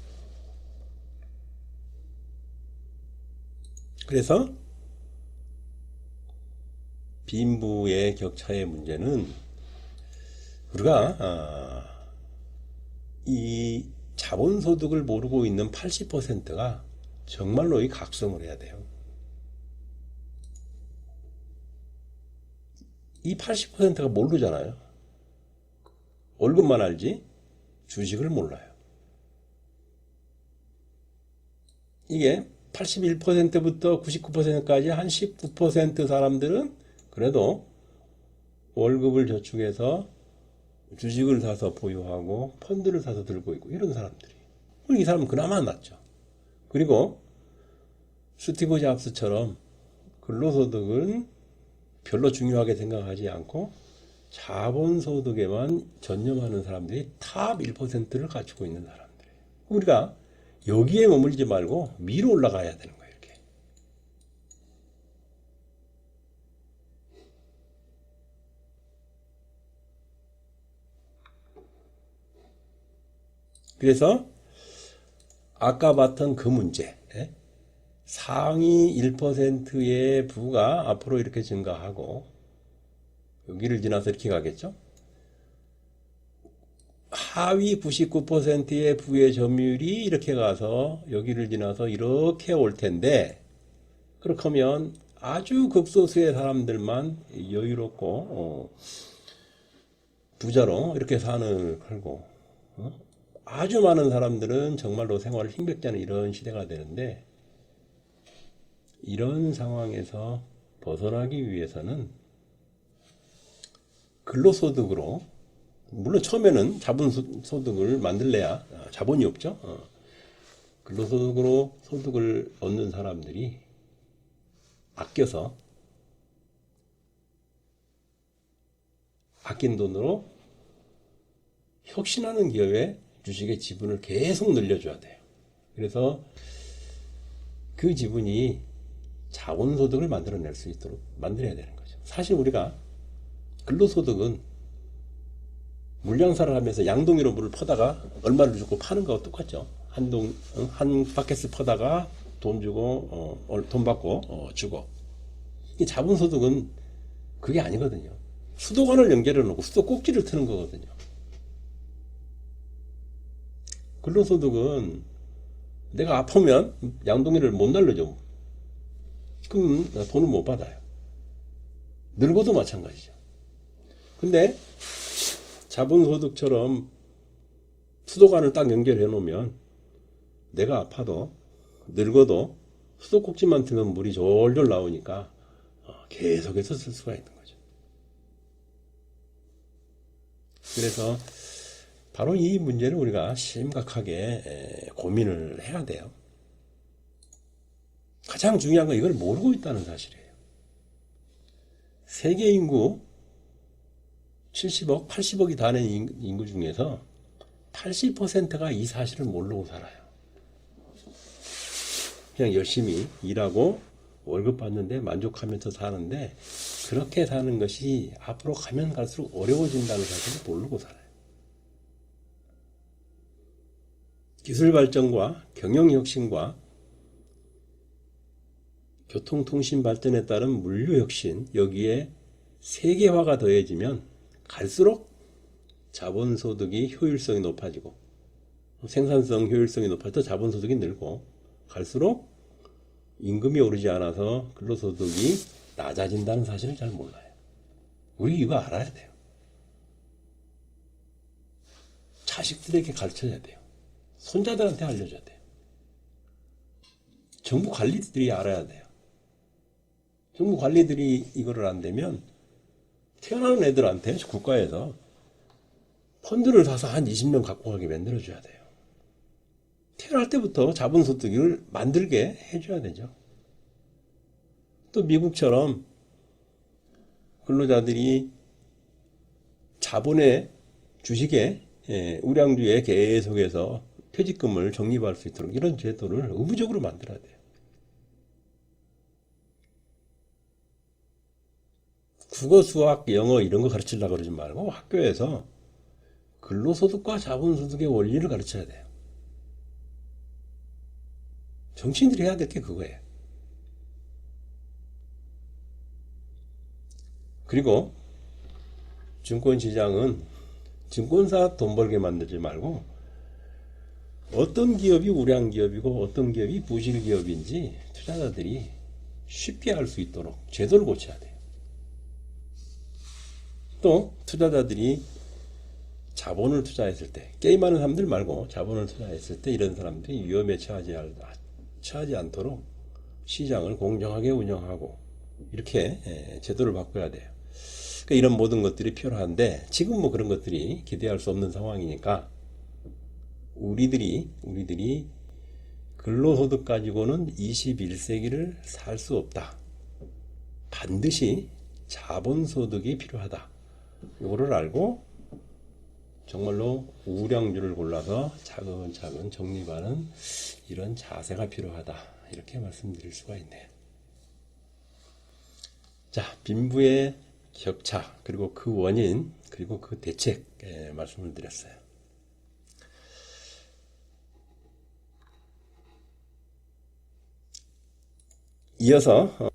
그래서 빈부의 격차의 문제는 우리가 이 자본소득을 모르고 있는 80%가 정말로 이 각성을 해야 돼요. 이 80%가 모르잖아요. 월급만 알지 주식을 몰라요. 이게 81%부터 99%까지 한 19% 사람들은 그래도 월급을 저축해서 주식을 사서 보유하고 펀드를 사서 들고 있고 이런 사람들이. 이 사람은 그나마 낫죠. 그리고 스티브 잡스처럼 근로소득은 별로 중요하게 생각하지 않고 자본소득에만 전념하는 사람들이 탑 1%를 갖추고 있는 사람들이에요. 우리가 여기에 머물지 말고 위로 올라가야 되는 거예요. 이렇게. 그래서 아까 봤던 그 문제, 상위 1%의 부가 앞으로 이렇게 증가하고 여기를 지나서 이렇게 가겠죠. 하위 99%의 부의 점유율이 이렇게 가서 여기를 지나서 이렇게 올 텐데, 그렇게 하면 아주 극소수의 사람들만 여유롭고 부자로 이렇게 산을 걸고 아주 많은 사람들은 정말로 생활을 힘겹지 않은 이런 시대가 되는데, 이런 상황에서 벗어나기 위해서는 근로소득으로, 물론 처음에는 자본소득을 만들래야 자본이 없죠. 근로소득으로 소득을 얻는 사람들이 아껴서 아낀 돈으로 혁신하는 기업의 주식의 지분을 계속 늘려줘야 돼요. 그래서 그 지분이 자본소득을 만들어낼 수 있도록 만들어야 되는 거죠. 사실 우리가 근로소득은 물량사를 하면서 양동이로 물을 퍼다가 얼마를 주고 파는 거와 똑같죠. 한 바켓을 퍼다가 돈 주고, 돈 받고, 주고. 이 자본소득은 그게 아니거든요. 수도관을 연결해 놓고 수도 꼭지를 트는 거거든요. 근로소득은 내가 아프면 양동이를 못 날려줘. 그럼 돈을 못 받아요. 늙어도 마찬가지죠. 근데 자본소득처럼 수도관을 딱 연결해 놓으면 내가 아파도 늙어도 수도 꼭지만 트면 물이 졸졸 나오니까 계속해서 쓸 수가 있는 거죠. 그래서 바로 이 문제를 우리가 심각하게 고민을 해야 돼요. 가장 중요한 건 이걸 모르고 있다는 사실이에요. 세계 인구 70억, 80억이 다 되는 인구 중에서 80%가 이 사실을 모르고 살아요. 그냥 열심히 일하고 월급 받는데 만족하면서 사는데, 그렇게 사는 것이 앞으로 가면 갈수록 어려워진다는 사실을 모르고 살아요. 기술 발전과 경영 혁신과 교통통신 발전에 따른 물류 혁신, 여기에 세계화가 더해지면 갈수록 자본소득이 효율성이 높아지고, 생산성 효율성이 높아져 자본소득이 늘고, 갈수록 임금이 오르지 않아서 근로소득이 낮아진다는 사실을 잘 몰라요. 우리 이거 알아야 돼요. 자식들에게 가르쳐야 돼요. 손자들한테 알려줘야 돼요. 정부 관리들이 알아야 돼요. 정부 관리들이 이거를 안 되면 태어나는 애들한테 국가에서 펀드를 사서 한 20년 갖고 가게 만들어줘야 돼요. 태어날 때부터 자본소득을 만들게 해줘야 되죠. 또 미국처럼 근로자들이 자본의 주식에, 우량주에 계속해서 퇴직금을 적립할 수 있도록 이런 제도를 의무적으로 만들어야 돼요. 국어, 수학, 영어 이런 거 가르치려고 그러지 말고 학교에서 근로소득과 자본소득의 원리를 가르쳐야 돼요. 정치인들이 해야 될 게 그거예요. 그리고 증권시장은 증권사 돈 벌게 만들지 말고 어떤 기업이 우량 기업이고 어떤 기업이 부실 기업인지 투자자들이 쉽게 알 수 있도록 제도를 고쳐야 돼요. 또 투자자들이 자본을 투자했을 때, 게임하는 사람들 말고 자본을 투자했을 때 이런 사람들이 위험에 처하지 않도록 시장을 공정하게 운영하고 이렇게 제도를 바꿔야 돼요. 그러니까 이런 모든 것들이 필요한데 지금 뭐 그런 것들이 기대할 수 없는 상황이니까 우리들이 근로소득 가지고는 21세기를 살 수 없다. 반드시 자본소득이 필요하다. 이거를 알고 정말로 우량주를 골라서 차근차근 적립하는 이런 자세가 필요하다. 이렇게 말씀드릴 수가 있네요. 자, 빈부의 격차, 그리고 그 원인, 그리고 그 대책 말씀을 드렸어요. 이어서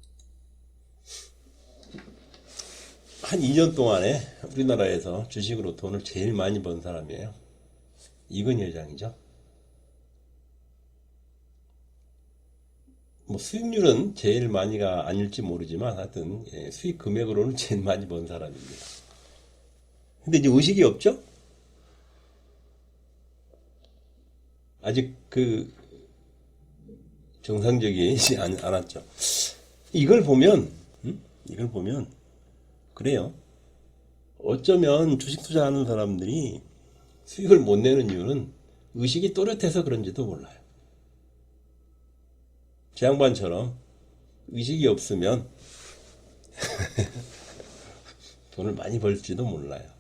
한 2년 동안에 우리나라에서 주식으로 돈을 제일 많이 번 사람이에요. 이건희 회장이죠. 뭐 수익률은 제일 많이가 아닐지 모르지만 하여튼 수익 금액으로는 제일 많이 번 사람입니다. 근데 이제 의식이 없죠? 아직 그 정상적이지 않았죠. 이걸 보면 이걸 보면 그래요. 어쩌면 주식 투자하는 사람들이 수익을 못 내는 이유는 의식이 또렷해서 그런지도 몰라요. 제 양반처럼 의식이 없으면 돈을 많이 벌지도 몰라요.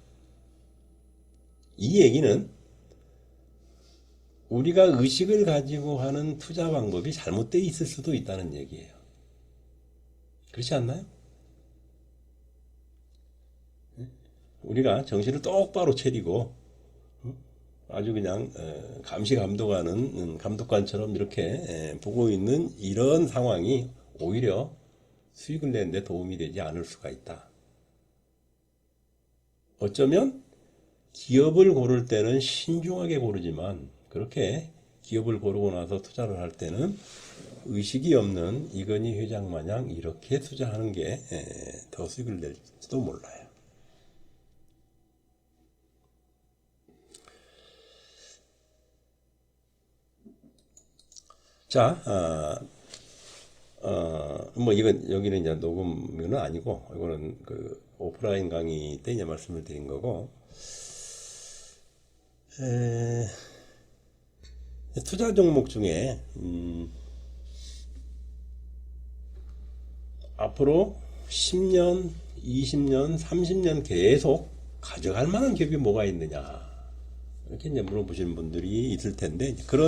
이 얘기는 우리가 의식을 가지고 하는 투자 방법이 잘못되어 있을 수도 있다는 얘기예요. 그렇지 않나요? 우리가 정신을 똑바로 차리고 아주 그냥 감시 감독하는 감독관처럼 이렇게 보고 있는 이런 상황이 오히려 수익을 내는데 도움이 되지 않을 수가 있다. 어쩌면 기업을 고를 때는 신중하게 고르지만 그렇게 기업을 고르고 나서 투자를 할 때는 의식이 없는 이건희 회장 마냥 이렇게 투자하는 게 더 수익을 낼지도 몰라요. 자, 뭐 이건 여기는 이제 녹음은 아니고 이거는 그 오프라인 강의 때 이제 말씀을 드린 거고, 투자 종목 중에 앞으로 10년, 20년, 30년 계속 가져갈 만한 기업이 뭐가 있느냐 이렇게 이제 물어보시는 분들이 있을 텐데 그런